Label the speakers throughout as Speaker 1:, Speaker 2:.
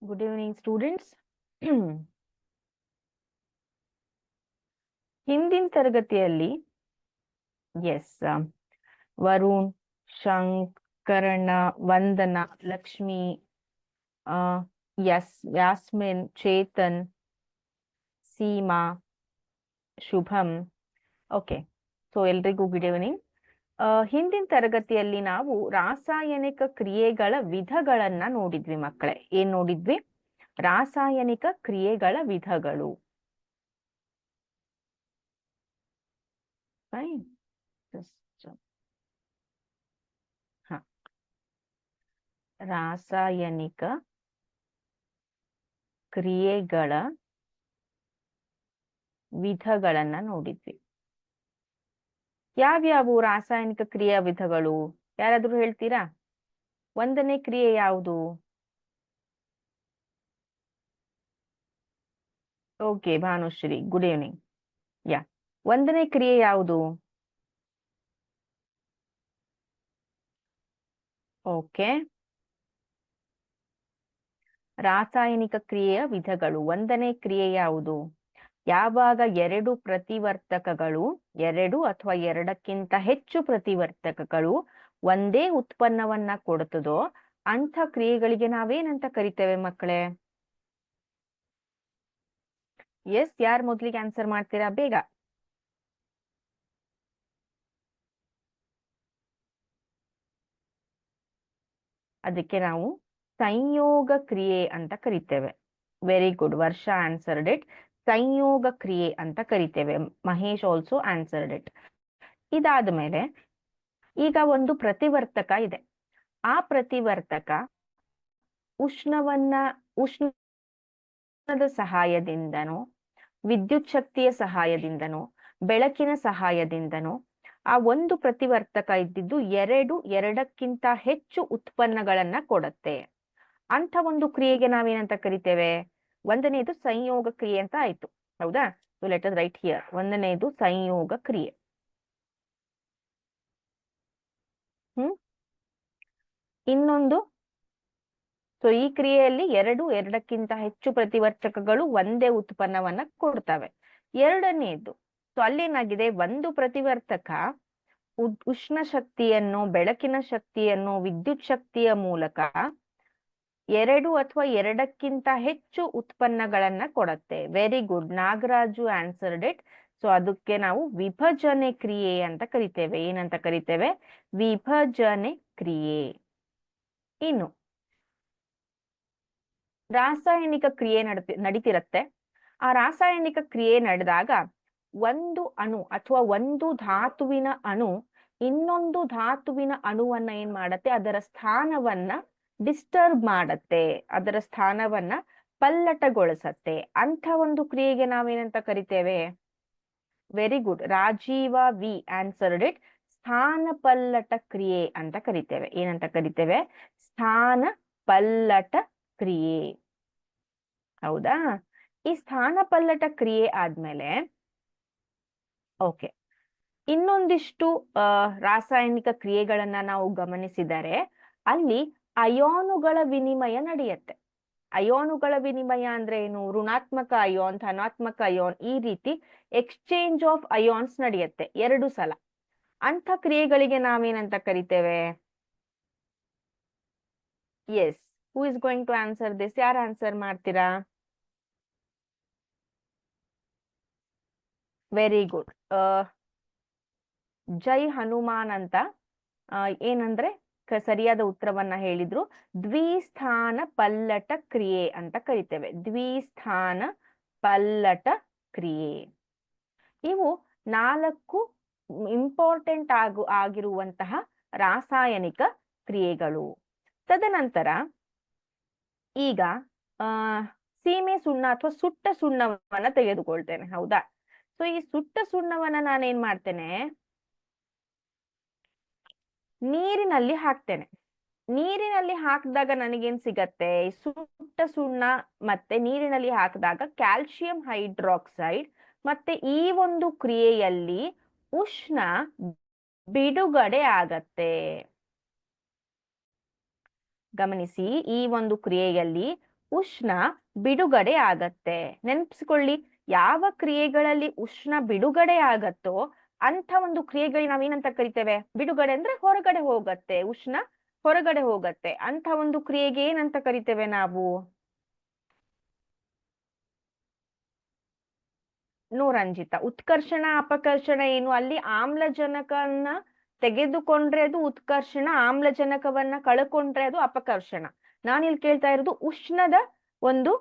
Speaker 1: Good evening, students. ಹಿಂದಿನ ತರಗತಿಯಲ್ಲಿ ವರುಣ್, ಶಂಕರಣ್ಣ, ವಂದನಾ, ಲಕ್ಷ್ಮಿ, ಯಾಸ್ಮಿನ್, ಚೇತನ್, ಸೀಮಾ, ಶುಭಂ. Okay, so ಎಲ್ರಿಗೂ ಗುಡ್ ಈವ್ನಿಂಗ್. ಹಿಂದಿನ ತರಗತಿಯಲ್ಲಿ ನಾವು ರಾಸಾಯನಿಕ ಕ್ರಿಯೆಗಳ ವಿಧಗಳನ್ನ ನೋಡಿದ್ವಿ ಮಕ್ಕಳೇ. ಏನ್ ನೋಡಿದ್ವಿ? ರಾಸಾಯನಿಕ ಕ್ರಿಯೆಗಳ ವಿಧಗಳು. ರಾಸಾಯನಿಕ ಕ್ರಿಯೆಗಳ ವಿಧಗಳನ್ನ ನೋಡಿದ್ವಿ. ಯಾವ್ಯಾವು ರಾಸಾಯನಿಕ ಕ್ರಿಯಾ ವಿಧಗಳು? ಯಾರಾದ್ರೂ ಹೇಳ್ತೀರಾ? ಒಂದನೇ ಕ್ರಿಯೆ ಯಾವುದು? Okay, Bhanushri, good evening. ಒಂದನೇ ಕ್ರಿಯೆ ಯಾವುದು? ಓಕೆ, ರಾಸಾಯನಿಕ ಕ್ರಿಯೆಯ ವಿಧಗಳು. ಒಂದನೇ ಕ್ರಿಯೆ ಯಾವುದು? ಯಾವಾಗ ಎರಡು ಪ್ರತಿವರ್ತಕಗಳು, ಎರಡು ಅಥವಾ ಎರಡಕ್ಕಿಂತ ಹೆಚ್ಚು ಪ್ರತಿವರ್ತಕಗಳು ಒಂದೇ ಉತ್ಪನ್ನವನ್ನ ಕೊಡುತ್ತದೋ ಅಂಥ ಕ್ರಿಯೆಗಳಿಗೆ ನಾವೇನಂತ ಕರಿತೇವೆ ಮಕ್ಕಳೇ? ಎಸ್, ಯಾರು ಮೊದ್ಲಿಗೆ ಆನ್ಸರ್ ಮಾಡ್ತೀರಾ? ಬೇಗ. ಅದಕ್ಕೆ ನಾವು ಸಂಯೋಗ ಕ್ರಿಯೆ ಅಂತ ಕರಿತೇವೆ. ವೆರಿ ಗುಡ್, ವರ್ಷ ಆನ್ಸರ್ಡ್ ಇಟ್. ಸಂಯೋಗ ಕ್ರಿಯೆ ಅಂತ ಕರಿತೇವೆ. Mahesh also answered it. ಇದಾದ ಮೇಲೆ ಈಗ ಒಂದು ಪ್ರತಿವರ್ತಕ ಇದೆ. ಆ ಪ್ರತಿವರ್ತಕ ಉಷ್ಣದ ಸಹಾಯದಿಂದನೋ, ವಿದ್ಯುತ್ ಶಕ್ತಿಯ ಸಹಾಯದಿಂದನೋ, ಬೆಳಕಿನ ಸಹಾಯದಿಂದನೋ ಆ ಒಂದು ಪ್ರತಿವರ್ತಕ ಇದ್ದಿದ್ದು ಎರಡಕ್ಕಿಂತ ಹೆಚ್ಚು ಉತ್ಪನ್ನಗಳನ್ನ ಕೊಡುತ್ತೆ. ಅಂತ ಒಂದು ಕ್ರಿಯೆಗೆ ನಾವೇನಂತ ಕರಿತೇವೆ? ಒಂದನೇದು ಸಂಯೋಗ ಕ್ರಿಯೆ ಅಂತ ಆಯ್ತು, ಹೌದಾ? So let us right here. ಒಂದನೇದು ಸಂಯೋಗ ಕ್ರಿಯೆ. ಇನ್ನೊಂದು, ಸೊ ಈ ಕ್ರಿಯೆಯಲ್ಲಿ ಎರಡಕ್ಕಿಂತ ಹೆಚ್ಚು ಪ್ರತಿವರ್ತಕಗಳು ಒಂದೇ ಉತ್ಪನ್ನವನ್ನ ಕೊಡ್ತವೆ. ಎರಡನೇದು, ಸೊ ಅಲ್ಲೇನಾಗಿದೆ, ಒಂದು ಪ್ರತಿವರ್ತಕ ಉಷ್ಣ ಶಕ್ತಿಯನ್ನು, ಬೆಳಕಿನ ಶಕ್ತಿಯನ್ನು, ವಿದ್ಯುತ್ ಶಕ್ತಿಯ ಮೂಲಕ ಎರಡು ಅಥವಾ ಎರಡಕ್ಕಿಂತ ಹೆಚ್ಚು ಉತ್ಪನ್ನಗಳನ್ನ ಕೊಡುತ್ತೆ. Very good, Nagaraju answered it. So ಅದಕ್ಕೆ ನಾವು ವಿಭಜನೆ ಕ್ರಿಯೆ ಅಂತ ಕರಿತೇವೆ. ಏನಂತ ಕರಿತೇವೆ? ವಿಭಜನೆ ಕ್ರಿಯೆ. ಇನ್ನು ರಾಸಾಯನಿಕ ಕ್ರಿಯೆ ನಡೀತಿರತ್ತೆ. ಆ ರಾಸಾಯನಿಕ ಕ್ರಿಯೆ ನಡೆದಾಗ ಒಂದು ಅಣು ಅಥವಾ ಒಂದು ಧಾತುವಿನ ಅಣು ಇನ್ನೊಂದು ಧಾತುವಿನ ಅಣುವನ್ನ ಏನ್ ಮಾಡತ್ತೆ? ಅದರ ಸ್ಥಾನವನ್ನ ಡಿಸ್ಟರ್ಬ್ ಮಾಡತ್ತೆ, ಅದರ ಸ್ಥಾನವನ್ನ ಪಲ್ಲಟಗೊಳಿಸತ್ತೆ. ಅಂತ ಒಂದು ಕ್ರಿಯೆಗೆ ನಾವೇನಂತ ಕರಿತೇವೆ? Very good, Rajeev we answered it. ಸ್ಥಾನ ಪಲ್ಲಟ ಕ್ರಿಯೆ ಅಂತ ಕರಿತೇವೆ. ಏನಂತ ಕರಿತೇವೆ? ಸ್ಥಾನ ಪಲ್ಲಟ ಕ್ರಿಯೆ. ಹೌದಾ? ಈ ಸ್ಥಾನ ಪಲ್ಲಟ ಕ್ರಿಯೆ ಆದ್ಮೇಲೆ ಓಕೆ, ಇನ್ನೊಂದಿಷ್ಟು ರಾಸಾಯನಿಕ ಕ್ರಿಯೆಗಳನ್ನ ನಾವು ಗಮನಿಸಿದರೆ ಅಲ್ಲಿ ಅಯಾನುಗಳ ವಿನಿಮಯ ನಡೆಯುತ್ತೆ. ಅಯಾನುಗಳ ವಿನಿಮಯ ಅಂದ್ರೆ ಏನು? ಋಣಾತ್ಮಕ ಅಯಾನ್, ಧನಾತ್ಮಕ ಅಯಾನ್, ಈ ರೀತಿ ಎಕ್ಸ್ಚೇಂಜ್ ಆಫ್ ಅಯಾನ್ಸ್ ನಡೆಯುತ್ತೆ 2 ಸಲ. ಅಂಥ ಕ್ರಿಯೆಗಳಿಗೆ ನಾವೇನಂತ ಕರಿತೇವೆ? Yes, who is going to answer this? ಯಾರು ಆನ್ಸರ್ ಮಾಡ್ತೀರಾ? ವೆರಿ ಗುಡ್, ಜೈ ಹನುಮಾನ್ ಅಂತ ಏನಂದ್ರೆ ಸರಿಯಾದ ಉತ್ತರವನ್ನ ಹೇಳಿದ್ರು. ದ್ವಿಸ್ಥಾನ ಪಲ್ಲಟ ಕ್ರಿಯೆ ಅಂತ ಕರಿತೇವೆ. ದ್ವಿಸ್ಥಾನ ಪಲ್ಲಟ ಕ್ರಿಯೆ. ಇವು 4 ಇಂಪಾರ್ಟೆಂಟ್ ಆಗಿರುವಂತಹ ರಾಸಾಯನಿಕ ಕ್ರಿಯೆಗಳು. ತದನಂತರ ಈಗ ಸೀಮೆ ಸುಣ್ಣ ಅಥವಾ ಸುಟ್ಟ ಸುಣ್ಣವನ್ನ ತೆಗೆದುಕೊಳ್ತೇನೆ, ಹೌದಾ? ಸೊ ಈ ಸುಟ್ಟ ಸುಣ್ಣವನ್ನ ನಾನೇನ್ ಮಾಡ್ತೇನೆ? ನೀರಿನಲ್ಲಿ ಹಾಕ್ತೇನೆ. ನೀರಿನಲ್ಲಿ ಹಾಕಿದಾಗ ನನಗೇನ್ ಸಿಗತ್ತೆ? ಸುಟ್ಟ ಸುಣ್ಣ ಮತ್ತೆ ನೀರಿನಲ್ಲಿ ಹಾಕಿದಾಗ ಕ್ಯಾಲ್ಸಿಯಂ ಹೈಡ್ರಾಕ್ಸೈಡ್ ಮತ್ತೆ ಈ ಒಂದು ಕ್ರಿಯೆಯಲ್ಲಿ ಉಷ್ಣ ಬಿಡುಗಡೆ ಆಗತ್ತೆ. ಗಮನಿಸಿ, ಈ ಒಂದು ಕ್ರಿಯೆಯಲ್ಲಿ ಉಷ್ಣ ಬಿಡುಗಡೆ ಆಗತ್ತೆ. ನೆನಪಿಸ್ಕೊಳ್ಳಿ, ಯಾವ ಕ್ರಿಯೆಗಳಲ್ಲಿ ಉಷ್ಣ ಬಿಡುಗಡೆ ಆಗತ್ತೋ ಅಂತ ಒಂದು ಕ್ರಿಯೆಗಳಿಗೆ ನಾವೇನಂತ ಕರಿತೇವೆ? ಬಿಡುಗಡೆ ಅಂದ್ರೆ ಹೊರಗಡೆ ಹೋಗತ್ತೆ, ಉಷ್ಣ ಹೊರಗಡೆ ಹೋಗತ್ತೆ ಅಂತ ಒಂದು ಕ್ರಿಯೆಗೆ ಏನಂತ ಕರಿತೇವೆ ನಾವು? ನೋರಂಜಿತ, ಉತ್ಕರ್ಷಣ ಅಪಕರ್ಷಣ ಏನು? ಅಲ್ಲಿ ಆಮ್ಲಜನಕವನ್ನ ತೆಗೆದುಕೊಂಡ್ರೆ ಅದು ಉತ್ಕರ್ಷಣ, ಆಮ್ಲಜನಕವನ್ನ ಕಳ್ಕೊಂಡ್ರೆ ಅದು ಅಪಕರ್ಷಣ. ನಾನಿಲ್ಲಿ ಕೇಳ್ತಾ ಇರೋದು ಉಷ್ಣದ ಒಂದು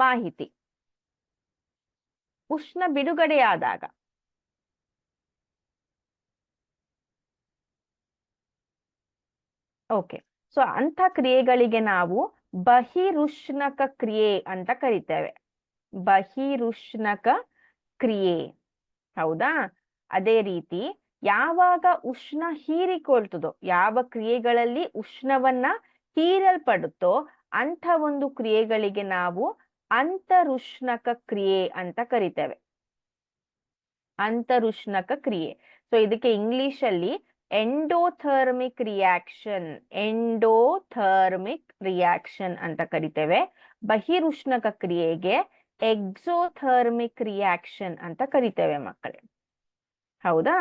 Speaker 1: ಮಾಹಿತಿ. ಉಷ್ಣ ಬಿಡುಗಡೆಯಾದಾಗ ಓಕೆ, ಸೊ ಅಂತ ಕ್ರಿಯೆಗಳಿಗೆ ನಾವು ಬಹಿರುಷ್ಣಕ ಕ್ರಿಯೆ ಅಂತ ಕರಿತೇವೆ. ಬಹಿರುಷ್ಣಕ ಕ್ರಿಯೆ, ಹೌದಾ? ಅದೇ ರೀತಿ ಯಾವಾಗ ಉಷ್ಣ ಹೀರಿಕೊಳ್ತದೋ, ಯಾವ ಕ್ರಿಯೆಗಳಲ್ಲಿ ಉಷ್ಣವನ್ನ ಹೀರಲ್ಪಡುತ್ತೋ ಅಂಥ ಒಂದು ಕ್ರಿಯೆಗಳಿಗೆ ನಾವು ಅಂತರುಷ್ಣಕ ಕ್ರಿಯೆ ಅಂತ ಕರಿತೇವೆ. ಅಂತರುಷ್ಣಕ ಕ್ರಿಯೆ. ಸೊ ಇದಕ್ಕೆ ಇಂಗ್ಲಿಷ್ ಅಲ್ಲಿ ಎಂಡೋಥರ್ಮಿಕ್ ರಿಯಾಕ್ಷನ್, ಎಂಡೋಥರ್ಮಿಕ್ ರಿಯಾಕ್ಷನ್ ಅಂತ ಕರಿತೇವೆ. ಬಹಿರುಷ್ಣಕ ಕ್ರಿಯೆಗೆ ಎಕ್ಸೋಥರ್ಮಿಕ್ ರಿಯಾಕ್ಷನ್ ಅಂತ ಕರಿತೇವೆ ಮಕ್ಕಳೇ, ಹೌದಾ?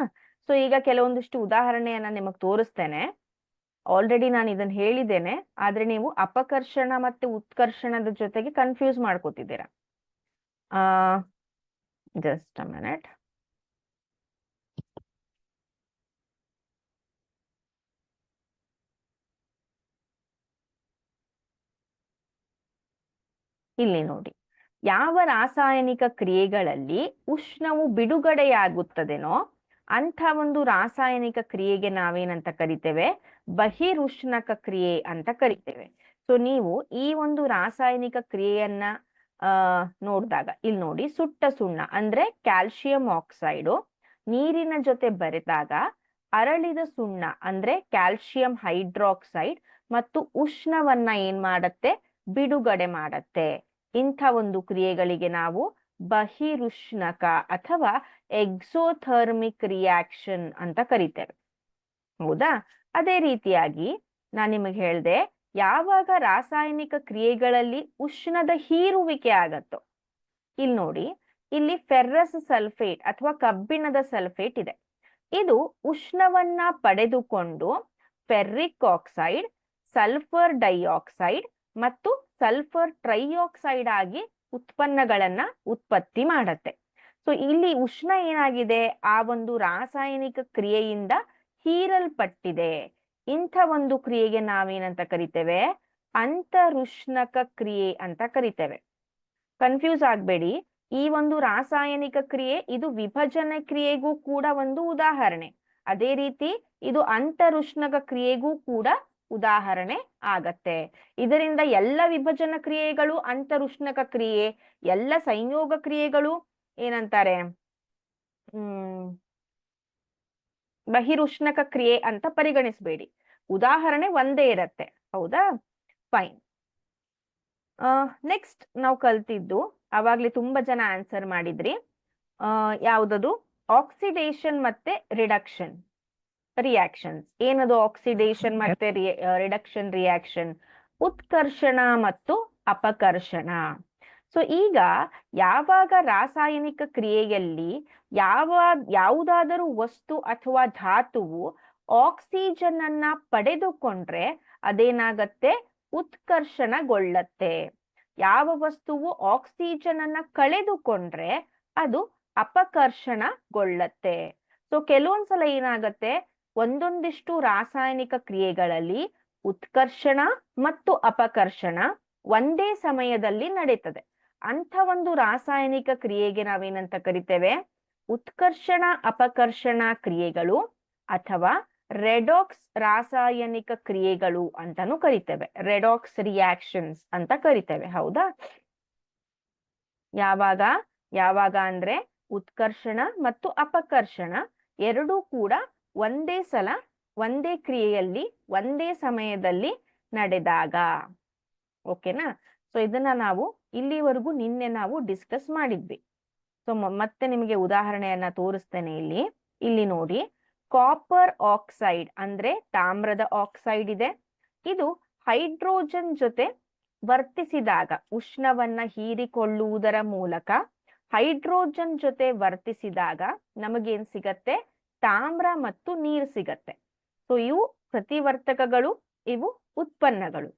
Speaker 1: ಸೊ ಈಗ ಕೆಲವೊಂದಿಷ್ಟು ಉದಾಹರಣೆಯನ್ನ ನಿಮಗೆ ತೋರಿಸ್ತೇನೆ. ಆಲ್ರೆಡಿ ನಾನು ಇದನ್ನ ಹೇಳಿದ್ದೇನೆ, ಆದ್ರೆ ನೀವು ಅಪಕರ್ಷಣ ಮತ್ತೆ ಉತ್ಕರ್ಷಣದ ಜೊತೆಗೆ ಕನ್ಫ್ಯೂಸ್ ಮಾಡ್ಕೋತಿದ್ದೀರಾ. Just a minute. ಇಲ್ಲಿ ನೋಡಿ, ಯಾವ ರಾಸಾಯನಿಕ ಕ್ರಿಯೆಗಳಲ್ಲಿ ಉಷ್ಣವು ಬಿಡುಗಡೆಯಾಗುತ್ತದೆನೋ ಅಂಥ ಒಂದು ರಾಸಾಯನಿಕ ಕ್ರಿಯೆಗೆ ನಾವೇನಂತ ಕರಿತೇವೆ? ಬಹಿರುಷ್ಣಕ ಕ್ರಿಯೆ ಅಂತ ಕರಿತೇವೆ. ಸೊ ನೀವು ಈ ಒಂದು ರಾಸಾಯನಿಕ ಕ್ರಿಯೆಯನ್ನ ನೋಡಿದಾಗ ಇಲ್ಲಿ ನೋಡಿ, ಸುಟ್ಟ ಸುಣ್ಣ ಅಂದ್ರೆ ಕ್ಯಾಲ್ಸಿಯಂ ಆಕ್ಸೈಡು ನೀರಿನ ಜೊತೆ ಬೆರೆತಾಗ ಅರಳಿದ ಸುಣ್ಣ ಅಂದ್ರೆ ಕ್ಯಾಲ್ಸಿಯಂ ಹೈಡ್ರಾಕ್ಸೈಡ್ ಮತ್ತು ಉಷ್ಣವನ್ನ ಏನ್ ಮಾಡತ್ತೆ? ಬಿಡುಗಡೆ ಮಾಡತ್ತೆ. ಇಂಥ ಒಂದು ಕ್ರಿಯೆಗಳಿಗೆ ನಾವು ಬಹಿರುಷ್ಣಕ ಅಥವಾ ಎಕ್ಸೋಥರ್ಮಿಕ್ ರಿಯಾಕ್ಷನ್ ಅಂತ ಕರಿತೇವೆ, ಹೌದಾ? ಅದೇ ರೀತಿಯಾಗಿ ನಾನು ನಿಮಗೆ ಹೇಳ್ದೆ, ಯಾವಾಗ ರಾಸಾಯನಿಕ ಕ್ರಿಯೆಗಳಲ್ಲಿ ಉಷ್ಣದ ಹೀರುವಿಕೆ ಆಗತ್ತೋ, ಇಲ್ಲಿ ನೋಡಿ, ಇಲ್ಲಿ ಫೆರ್ರಸ್ ಸಲ್ಫೇಟ್ ಅಥವಾ ಕಬ್ಬಿಣದ ಸಲ್ಫೇಟ್ ಇದೆ. ಇದು ಉಷ್ಣವನ್ನ ಪಡೆದುಕೊಂಡು ಫೆರ್ರಿಕ್ ಆಕ್ಸೈಡ್, ಸಲ್ಫರ್ ಡೈಆಕ್ಸೈಡ್ ಮತ್ತು ಸಲ್ಫರ್ ಟ್ರೈಆಕ್ಸೈಡ್ ಆಗಿ ಉತ್ಪನ್ನಗಳನ್ನ ಉತ್ಪತ್ತಿ ಮಾಡತ್ತೆ. ಸೊ ಇಲ್ಲಿ ಉಷ್ಣ ಏನಾಗಿದೆ? ಆ ಒಂದು ರಾಸಾಯನಿಕ ಕ್ರಿಯೆಯಿಂದ ಹೀರಲ್ಪಟ್ಟಿದೆ. ಇಂಥ ಒಂದು ಕ್ರಿಯೆಗೆ ನಾವೇನಂತ ಕರಿತೇವೆ? ಅಂತರುಷ್ಣಕ ಕ್ರಿಯೆ ಅಂತ ಕರಿತೇವೆ. ಕನ್ಫ್ಯೂಸ್ ಆಗ್ಬೇಡಿ, ಈ ಒಂದು ರಾಸಾಯನಿಕ ಕ್ರಿಯೆ ಇದು ವಿಭಜನೆ ಕ್ರಿಯೆಗೂ ಕೂಡ ಒಂದು ಉದಾಹರಣೆ. ಅದೇ ರೀತಿ ಇದು ಅಂತರುಷ್ಣಕ ಕ್ರಿಯೆಗೂ ಕೂಡ ಉದಾಹರಣೆ ಆಗತ್ತೆ. ಇದರಿಂದ ಎಲ್ಲ ವಿಭಜನ ಕ್ರಿಯೆಗಳು ಅಂತರುಷ್ಣಕ ಕ್ರಿಯೆ, ಎಲ್ಲ ಸಂಯೋಗ ಕ್ರಿಯೆಗಳು ಏನಂತಾರೆ? ಬಹಿರುಷ್ಣಕ ಕ್ರಿಯೆ ಅಂತ ಪರಿಗಣಿಸಬೇಡಿ. ಉದಾಹರಣೆ ಒಂದೇ ಇರತ್ತೆ, ಹೌದಾ? ಫೈನ್. ನೆಕ್ಸ್ಟ್ ನಾವು ಕಲ್ತಿದ್ದು, ಅವಾಗ್ಲೇ ತುಂಬಾ ಜನ ಆನ್ಸರ್ ಮಾಡಿದ್ರಿ, ಯಾವುದದು? ಆಕ್ಸಿಡೇಷನ್ ಮತ್ತೆ ರಿಡಕ್ಷನ್ ರಿಯಾಕ್ಷನ್ಸ್. ಏನದು ಆಕ್ಸಿಡೇಷನ್ ಮತ್ತೆ ರಿಡಕ್ಷನ್ ರಿಯಾಕ್ಷನ್? ಉತ್ಕರ್ಷಣ ಮತ್ತು ಅಪಕರ್ಷಣ. ಸೊ ಈಗ ಯಾವಾಗ ರಾಸಾಯನಿಕ ಕ್ರಿಯೆಯಲ್ಲಿ ಯಾವುದಾದರೂ ವಸ್ತು ಅಥವಾ ಧಾತುವು ಆಕ್ಸಿಜನ್ ಅನ್ನ ಪಡೆದುಕೊಂಡ್ರೆ ಅದೇನಾಗತ್ತೆ? ಉತ್ಕರ್ಷಣಗೊಳ್ಳತ್ತೆ. ಯಾವ ವಸ್ತುವು ಆಕ್ಸಿಜನ್ ಅನ್ನ ಕಳೆದುಕೊಂಡ್ರೆ ಅದು ಅಪಕರ್ಷಣಗೊಳ್ಳತ್ತೆ. ಸೊ ಕೆಲವೊಂದ್ಸಲ ಏನಾಗತ್ತೆ? ಒಂದೊಂದಿಷ್ಟು ರಾಸಾಯನಿಕ ಕ್ರಿಯೆಗಳಲ್ಲಿ ಉತ್ಕರ್ಷಣ ಮತ್ತು ಅಪಕರ್ಷಣ ಒಂದೇ ಸಮಯದಲ್ಲಿ ನಡೀತದೆ. ಅಂಥ ಒಂದು ರಾಸಾಯನಿಕ ಕ್ರಿಯೆಗೆ ನಾವೇನಂತ ಕರಿತೇವೆ? ಉತ್ಕರ್ಷಣ ಅಪಕರ್ಷಣ ಕ್ರಿಯೆಗಳು ಅಥವಾ ರೆಡಾಕ್ಸ್ ರಾಸಾಯನಿಕ ಕ್ರಿಯೆಗಳು ಅಂತಾನು ಕರಿತೇವೆ. ರೆಡಾಕ್ಸ್ ರಿಯಾಕ್ಷನ್ಸ್ ಅಂತ ಕರಿತೇವೆ, ಹೌದಾ? ಯಾವಾಗ ಅಂದ್ರೆ ಉತ್ಕರ್ಷಣ ಮತ್ತು ಅಪಕರ್ಷಣ ಎರಡೂ ಕೂಡ ಒಂದೇ ಸಲ ಒಂದೇ ಕ್ರಿಯೆಯಲ್ಲಿ ಒಂದೇ ಸಮಯದಲ್ಲಿ ನಡೆದಾಗ. ಓಕೆನಾ? ಸೊ ಇದನ್ನ ನಾವು ಇಲ್ಲಿವರೆಗೂ ನಿನ್ನೆ ನಾವು ಡಿಸ್ಕಸ್ ಮಾಡಿದ್ವಿ. ಸೊ ಮತ್ತೆ ನಿಮಗೆ ಉದಾಹರಣೆಯನ್ನ ತೋರಿಸ್ತೇನೆ. ಇಲ್ಲಿ ನೋಡಿ, ಕಾಪರ್ ಆಕ್ಸೈಡ್ ಅಂದ್ರೆ ತಾಮ್ರದ ಆಕ್ಸೈಡ್ ಇದೆ. ಇದು ಹೈಡ್ರೋಜನ್ ಜೊತೆ ವರ್ತಿಸಿದಾಗ ಉಷ್ಣವನ್ನ ಹೀರಿಕೊಳ್ಳುವುದರ ಮೂಲಕ ಹೈಡ್ರೋಜನ್ ಜೊತೆ ವರ್ತಿಸಿದಾಗ ನಮಗೇನ್ ಸಿಗತ್ತೆ? ತಾಮ್ರ ಮತ್ತು ನೀರು ಸಿಗತ್ತೆ. ಸೊ ಇವು ಪ್ರತಿವರ್ತಕಗಳು, ಇವು ಉತ್ಪನ್ನಗಳು.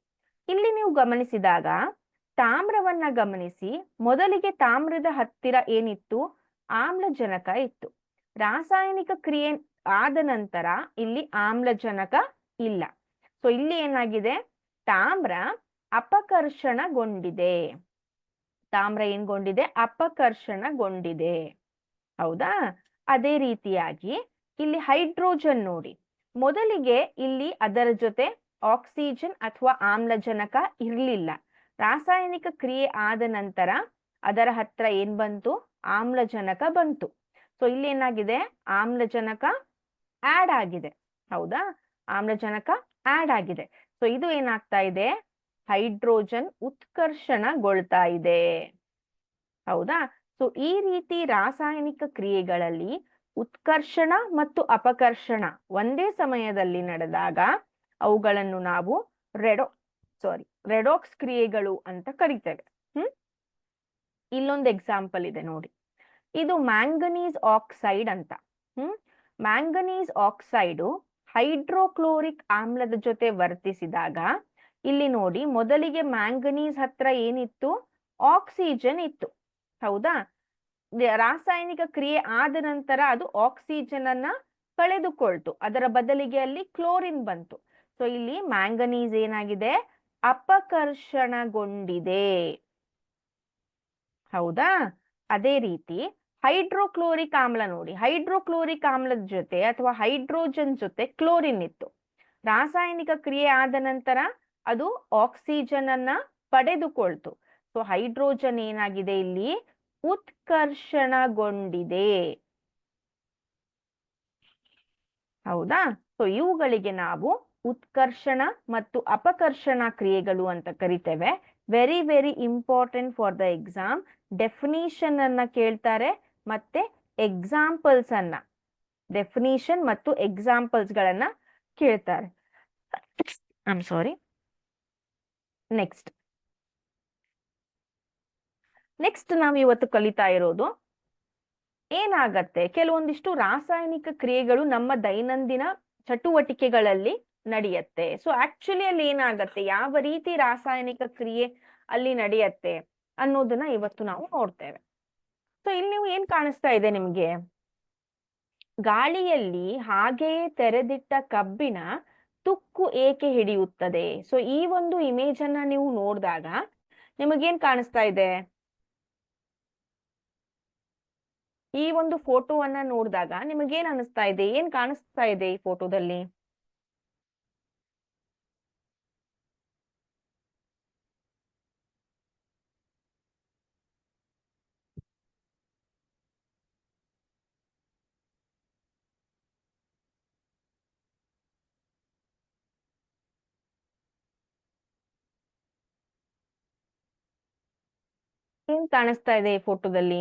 Speaker 1: ಇಲ್ಲಿ ನೀವು ಗಮನಿಸಿದಾಗ ತಾಮ್ರವನ್ನ ಗಮನಿಸಿ, ಮೊದಲಿಗೆ ತಾಮ್ರದ ಹತ್ತಿರ ಏನಿತ್ತು? ಆಮ್ಲಜನಕ ಇತ್ತು. ರಾಸಾಯನಿಕ ಕ್ರಿಯೆ ಆದ ನಂತರ ಇಲ್ಲಿ ಆಮ್ಲಜನಕ ಇಲ್ಲ. ಸೊ ಇಲ್ಲಿ ಏನಾಗಿದೆ? ತಾಮ್ರ ಅಪಕರ್ಷಣಗೊಂಡಿದೆ. ತಾಮ್ರ ಏನ್ಗೊಂಡಿದೆ? ಅಪಕರ್ಷಣಗೊಂಡಿದೆ. ಹೌದಾ? ಅದೇ ರೀತಿಯಾಗಿ ಇಲ್ಲಿ ಹೈಡ್ರೋಜನ್ ನೋಡಿ, ಮೊದಲಿಗೆ ಇಲ್ಲಿ ಅದರ ಜೊತೆ ಆಕ್ಸಿಜನ್ ಅಥವಾ ಆಮ್ಲಜನಕ ಇರಲಿಲ್ಲ. ರಾಸಾಯನಿಕ ಕ್ರಿಯೆ ಆದ ನಂತರ ಅದರ ಹತ್ರ ಏನ್ ಬಂತು? ಆಮ್ಲಜನಕ ಬಂತು. ಸೊ ಇಲ್ಲಿ ಏನಾಗಿದೆ? ಆಮ್ಲಜನಕ ಆಡ್ ಆಗಿದೆ. ಹೌದಾ? ಆಮ್ಲಜನಕ ಆಡ್ ಆಗಿದೆ. ಸೊ ಇದು ಏನಾಗ್ತಾ ಇದೆ? ಹೈಡ್ರೋಜನ್ ಉತ್ಕರ್ಷಣಗೊಳ್ತಾ ಇದೆ. ಹೌದಾ? ಸೊ ಈ ರೀತಿ ರಾಸಾಯನಿಕ ಕ್ರಿಯೆಗಳಲ್ಲಿ ಉತ್ಕರ್ಷಣ ಮತ್ತು ಅಪಕರ್ಷಣ ಒಂದೇ ಸಮಯದಲ್ಲಿ ನಡೆದಾಗ ಅವುಗಳನ್ನು ನಾವು ರೆಡಾಕ್ಸ್ ಕ್ರಿಯೆಗಳು ಅಂತ ಕರಿತೇವೆ. ಇಲ್ಲೊಂದು ಎಕ್ಸಾಂಪಲ್ ಇದೆ ನೋಡಿ. ಇದು ಮ್ಯಾಂಗನೀಸ್ ಆಕ್ಸೈಡ್ ಅಂತ. ಮ್ಯಾಂಗನೀಸ್ ಆಕ್ಸೈಡು ಹೈಡ್ರೋಕ್ಲೋರಿಕ್ ಆಮ್ಲದ ಜೊತೆ ವರ್ತಿಸಿದಾಗ ಇಲ್ಲಿ ನೋಡಿ, ಮೊದಲಿಗೆ ಮ್ಯಾಂಗನೀಸ್ ಹತ್ರ ಏನಿತ್ತು? ಆಕ್ಸಿಜನ್ ಇತ್ತು. ಹೌದಾ? ರಾಸಾಯನಿಕ ಕ್ರಿಯೆ ಆದ ನಂತರ ಅದು ಆಕ್ಸಿಜನ್ ಅನ್ನ ಕಳೆದುಕೊಳ್ತು. ಅದರ ಬದಲಿಗೆ ಅಲ್ಲಿ ಕ್ಲೋರಿನ್ ಬಂತು. ಸೊ ಇಲ್ಲಿ ಮ್ಯಾಂಗನೀಸ್ ಏನಾಗಿದೆ? ಅಪಕರ್ಷಣಗೊಂಡಿದೆ. ಹೌದಾ? ಅದೇ ರೀತಿ ಹೈಡ್ರೋಕ್ಲೋರಿಕ್ ಆಮ್ಲ ನೋಡಿ, ಹೈಡ್ರೋಕ್ಲೋರಿಕ್ ಆಮ್ಲದ ಜೊತೆ ಅಥವಾ ಹೈಡ್ರೋಜನ್ ಜೊತೆ ಕ್ಲೋರಿನ್ ಇತ್ತು. ರಾಸಾಯನಿಕ ಕ್ರಿಯೆ ಆದ ನಂತರ ಅದು ಆಕ್ಸಿಜನ್ ಅನ್ನ ಪಡೆದುಕೊಳ್ತು. ಸೊ ಹೈಡ್ರೋಜನ್ ಏನಾಗಿದೆ? ಇಲ್ಲಿ ಉತ್ಕರ್ಷಣಗೊಂಡಿದೆ. ಹೌದಾ? ಸೊ ಇವುಗಳಿಗೆ ನಾವು ಉತ್ಕರ್ಷಣ ಮತ್ತು ಅಪಕರ್ಷಣ ಕ್ರಿಯೆಗಳು ಅಂತ ಕರಿತೇವೆ. Very very important for the exam. Definition ಅನ್ನ ಕೇಳ್ತಾರೆ ಮತ್ತೆ ಎಕ್ಸಾಂಪಲ್ಸ್ ಅನ್ನ, ಡೆಫಿನಿಷನ್ ಮತ್ತು ಎಕ್ಸಾಂಪಲ್ಸ್ ಗಳನ್ನ ಕೇಳ್ತಾರೆ. I sorry. ನೆಕ್ಸ್ಟ್ ನಾವು ಇವತ್ತು ಕಲಿತಾ ಇರೋದು ಏನಾಗತ್ತೆ? ಕೆಲವೊಂದಿಷ್ಟು ರಾಸಾಯನಿಕ ಕ್ರಿಯೆಗಳು ನಮ್ಮ ದೈನಂದಿನ ಚಟುವಟಿಕೆಗಳಲ್ಲಿ ನಡೆಯುತ್ತೆ. ಸೊ ಆಕ್ಚುಲಿ ಅಲ್ಲಿ ಏನಾಗತ್ತೆ? ಯಾವ ರೀತಿ ರಾಸಾಯನಿಕ ಕ್ರಿಯೆ ಅಲ್ಲಿ ನಡೆಯುತ್ತೆ ಅನ್ನೋದನ್ನ ಇವತ್ತು ನಾವು ನೋಡ್ತೇವೆ. ಸೊ ಇಲ್ಲಿ ನೀವು ಏನ್ ಕಾಣಿಸ್ತಾ ಇದೆ ನಿಮ್ಗೆ? ಗಾಳಿಯಲ್ಲಿ ಹಾಗೆಯೇ ತೆರೆದಿಟ್ಟ ಕಬ್ಬಿಣ ತುಕ್ಕು ಏಕೆ ಹಿಡಿಯುತ್ತದೆ? ಸೊ ಈ ಒಂದು ಇಮೇಜ್ ಅನ್ನ ನೀವು ನೋಡಿದಾಗ ನಿಮಗೇನ್ ಕಾಣಿಸ್ತಾ ಇದೆ? ಈ ಒಂದು ಫೋಟೋವನ್ನ ನೋಡಿದಾಗ ನಿಮಗೇನ್ ಅನಿಸ್ತಾ ಇದೆ? ಏನ್ ಕಾಣಿಸ್ತಾ ಇದೆ ಈ ಫೋಟೋದಲ್ಲಿ? ಏನ್ ಕಾಣಿಸ್ತಾ ಇದೆ ಈ ಫೋಟೋದಲ್ಲಿ?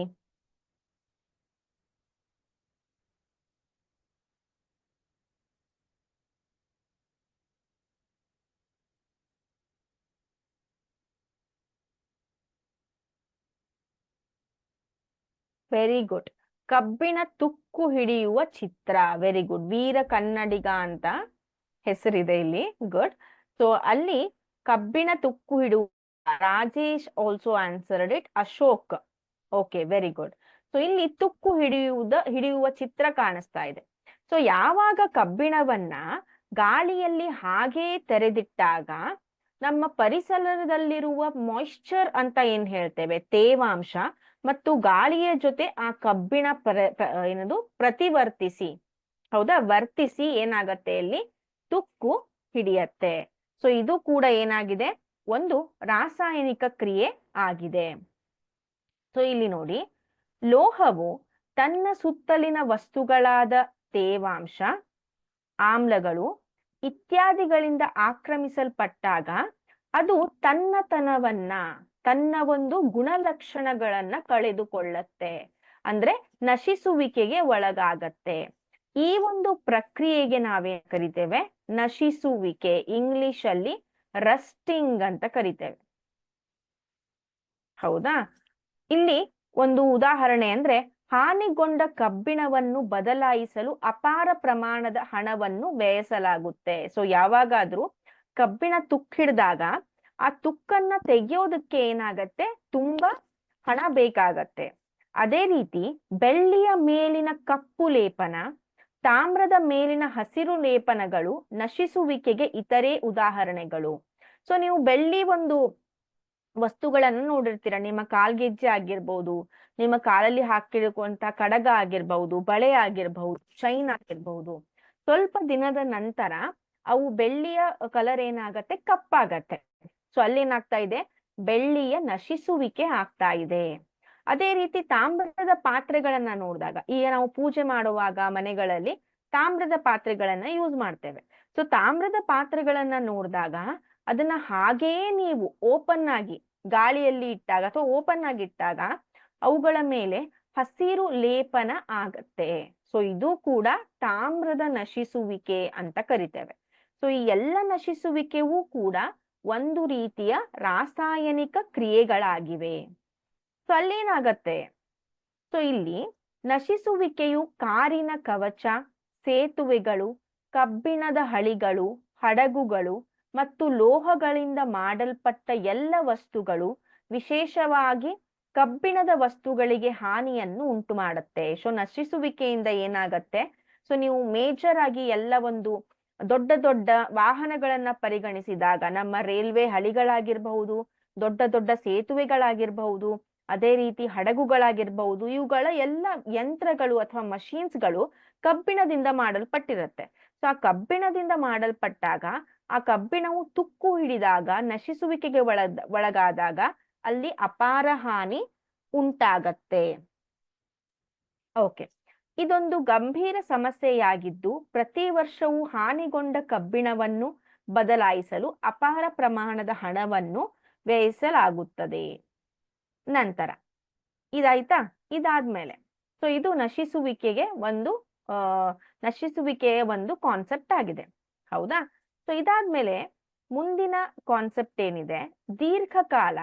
Speaker 1: Very good. ಕಬ್ಬಿಣ ತುಕ್ಕು ಹಿಡಿಯುವ ಚಿತ್ರ. Very good. ವೀರ ಕನ್ನಡಿಗ ಅಂತ ಹೆಸರಿದೆ ಇಲ್ಲಿ. ಗುಡ್. ಸೊ ಅಲ್ಲಿ ಕಬ್ಬಿಣ ತುಕ್ಕು ಹಿಡಿಯುವ, Rajesh also answered it. Ashok. Okay, very good. So ಇಲ್ಲಿ ತುಕ್ಕು ಹಿಡಿಯುವ ಚಿತ್ರ ಕಾಣಿಸ್ತಾ ಇದೆ. ಸೊ ಯಾವಾಗ ಕಬ್ಬಿಣವನ್ನ ಗಾಳಿಯಲ್ಲಿ ಹಾಗೇ ತೆರೆದಿಟ್ಟಾಗ ನಮ್ಮ ಪರಿಸರದಲ್ಲಿರುವ ಮಾಯಿಶ್ಚರ್ ಅಂತ ಏನ್ ಹೇಳ್ತೇವೆ, ತೇವಾಂಶ, ಮತ್ತು ಗಾಳಿಯ ಜೊತೆ ಆ ಕಬ್ಬಿಣ ಏನದು ಪ್ರತಿವರ್ತಿಸಿ, ಹೌದಾ, ವರ್ತಿಸಿ ಏನಾಗತ್ತೆ? ಇಲ್ಲಿ ತುಕ್ಕು ಹಿಡಿಯತ್ತೆ. ಸೊ ಇದು ಕೂಡ ಏನಾಗಿದೆ? ಒಂದು ರಾಸಾಯನಿಕ ಕ್ರಿಯೆ ಆಗಿದೆ. ಸೊ ಇಲ್ಲಿ ನೋಡಿ, ಲೋಹವು ತನ್ನ ಸುತ್ತಲಿನ ವಸ್ತುಗಳಾದ ತೇವಾಂಶ, ಆಮ್ಲಗಳು ಇತ್ಯಾದಿಗಳಿಂದ ಆಕ್ರಮಿಸಲ್ಪಟ್ಟಾಗ ಅದು ತನ್ನ ಒಂದು ಗುಣಲಕ್ಷಣಗಳನ್ನ ಕಳೆದುಕೊಳ್ಳತ್ತೆ. ಅಂದ್ರೆ ನಶಿಸುವಿಕೆಗೆ ಒಳಗಾಗತ್ತೆ. ಈ ಒಂದು ಪ್ರಕ್ರಿಯೆಗೆ ನಾವೇನ್ ಕರಿತೇವೆ? ನಶಿಸುವಿಕೆ. ಇಂಗ್ಲಿಷ್ ಅಲ್ಲಿ ರಸ್ಟಿಂಗ್ ಅಂತ ಕರಿತೇವೆ. ಹೌದಾ? ಇಲ್ಲಿ ಒಂದು ಉದಾಹರಣೆ ಅಂದ್ರೆ, ಹಾನಿಗೊಂಡ ಕಬ್ಬಿಣವನ್ನು ಬದಲಾಯಿಸಲು ಅಪಾರ ಪ್ರಮಾಣದ ಹಣವನ್ನು ವ್ಯಯಿಸಲಾಗುತ್ತೆ. ಸೊ ಯಾವಾಗಾದ್ರೂ ಕಬ್ಬಿಣ ತುಕ್ಕಿಡ್ದಾಗ ಆ ತುಕ್ಕನ್ನ ತೆಗೆಯೋದಕ್ಕೆ ಏನಾಗತ್ತೆ, ತುಂಬಾ ಹಣ ಬೇಕಾಗತ್ತೆ. ಅದೇ ರೀತಿ ಬೆಳ್ಳಿಯ ಮೇಲಿನ ಕಪ್ಪು ಲೇಪನ, ತಾಮ್ರದ ಮೇಲಿನ ಹಸಿರು ಲೇಪನಗಳು ನಶಿಸುವಿಕೆಗೆ ಇತರೆ ಉದಾಹರಣೆಗಳು. ಸೊ ನೀವು ಬೆಳ್ಳಿ ಒಂದು ವಸ್ತುಗಳನ್ನು ನೋಡಿರ್ತೀರ, ನಿಮ್ಮ ಕಾಲ್ಗೆಜ್ಜೆ ಆಗಿರ್ಬಹುದು, ನಿಮ್ಮ ಕಾಲಲ್ಲಿ ಹಾಕಿರುವಂತ ಕಡಗ ಆಗಿರ್ಬಹುದು, ಬಳೆ ಆಗಿರ್ಬಹುದು, ಚೈನ್ ಆಗಿರ್ಬಹುದು, ಸ್ವಲ್ಪ ದಿನದ ನಂತರ ಅವು ಬೆಳ್ಳಿಯ ಕಲರ್ ಏನಾಗತ್ತೆ, ಕಪ್ಪಾಗತ್ತೆ. ಸೊ ಅಲ್ಲೇನಾಗ್ತಾ ಇದೆ, ಬೆಳ್ಳಿಯ ನಶಿಸುವಿಕೆ ಆಗ್ತಾ ಇದೆ. ಅದೇ ರೀತಿ ತಾಮ್ರದ ಪಾತ್ರೆಗಳನ್ನ ನೋಡಿದಾಗ, ಈಗ ನಾವು ಪೂಜೆ ಮಾಡುವಾಗ ಮನೆಗಳಲ್ಲಿ ತಾಮ್ರದ ಪಾತ್ರೆಗಳನ್ನ ಯೂಸ್ ಮಾಡ್ತೇವೆ. ಸೊ ತಾಮ್ರದ ಪಾತ್ರೆಗಳನ್ನ ನೋಡಿದಾಗ ಅದನ್ನ ಹಾಗೆಯೇ ನೀವು ಓಪನ್ ಆಗಿ ಗಾಳಿಯಲ್ಲಿ ಇಟ್ಟಾಗ ಅಥವಾ ಓಪನ್ ಆಗಿ ಇಟ್ಟಾಗ ಅವುಗಳ ಮೇಲೆ ಹಸಿರು ಲೇಪನ ಆಗತ್ತೆ. ಸೊ ಇದು ಕೂಡ ತಾಮ್ರದ ನಶಿಸುವಿಕೆ ಅಂತ ಕರಿತೇವೆ. ಸೊ ಈ ಎಲ್ಲ ನಶಿಸುವಿಕೆಯೂ ಕೂಡ ಒಂದು ರೀತಿಯ ರಾಸಾಯನಿಕ ಕ್ರಿಯೆಗಳಾಗಿವೆ. ಸೊ ಅಲ್ಲೇನಾಗತ್ತೆ, ಸೊ ಇಲ್ಲಿ ನಶಿಸುವಿಕೆಯು ಕಾರಿನ ಕವಚ, ಸೇತುವೆಗಳು, ಕಬ್ಬಿಣದ ಹಳಿಗಳು, ಹಡಗುಗಳು ಮತ್ತು ಲೋಹಗಳಿಂದ ಮಾಡಲ್ಪಟ್ಟ ಎಲ್ಲ ವಸ್ತುಗಳು, ವಿಶೇಷವಾಗಿ ಕಬ್ಬಿಣದ ವಸ್ತುಗಳಿಗೆ ಹಾನಿಯನ್ನು ಉಂಟು ಮಾಡುತ್ತೆ. ಸೊ ನಶಿಸುವಿಕೆಯಿಂದ ಏನಾಗತ್ತೆ, ಸೊ ನೀವು ಮೇಜರ್ ಆಗಿ ಎಲ್ಲ ಒಂದು ದೊಡ್ಡ ದೊಡ್ಡ ವಾಹನಗಳನ್ನ ಪರಿಗಣಿಸಿದಾಗ, ನಮ್ಮ ರೈಲ್ವೆ ಹಳಿಗಳಾಗಿರ್ಬಹುದು, ದೊಡ್ಡ ದೊಡ್ಡ ಸೇತುವೆಗಳಾಗಿರ್ಬಹುದು, ಅದೇ ರೀತಿ ಹಡಗುಗಳಾಗಿರ್ಬಹುದು, ಇವುಗಳ ಎಲ್ಲ ಯಂತ್ರಗಳು ಅಥವಾ ಮಷೀನ್ಸ್ಗಳು ಕಬ್ಬಿಣದಿಂದ ಮಾಡಲ್ಪಟ್ಟಿರುತ್ತೆ. ಸೊ ಆ ಕಬ್ಬಿಣದಿಂದ ಮಾಡಲ್ಪಟ್ಟಾಗ ಆ ಕಬ್ಬಿಣವು ತುಕ್ಕು ಹಿಡಿದಾಗ, ನಶಿಸುವಿಕೆಗೆ ಒಳಗಾದಾಗ ಅಲ್ಲಿ ಅಪಾರ ಹಾನಿ ಉಂಟಾಗತ್ತೆ. ಓಕೆ, ಇದೊಂದು ಗಂಭೀರ ಸಮಸ್ಯೆಯಾಗಿದ್ದು ಪ್ರತಿ ವರ್ಷವೂ ಹಾನಿಗೊಂಡ ಕಬ್ಬಿಣವನ್ನು ಬದಲಾಯಿಸಲು ಅಪಾರ ಪ್ರಮಾಣದ ಹಣವನ್ನು ವ್ಯಯಿಸಲಾಗುತ್ತದೆ. ನಂತರ ಇದಾಯ್ತಾ? ಇದಾದ್ಮೇಲೆ ಸೊ ಇದು ನಶಿಸುವಿಕೆಯ ಒಂದು ಕಾನ್ಸೆಪ್ಟ್ ಆಗಿದೆ. ಹೌದಾ? ಸೊ ಇದಾದ್ಮೇಲೆ ಮುಂದಿನ ಕಾನ್ಸೆಪ್ಟ್ ಏನಿದೆ, ದೀರ್ಘಕಾಲ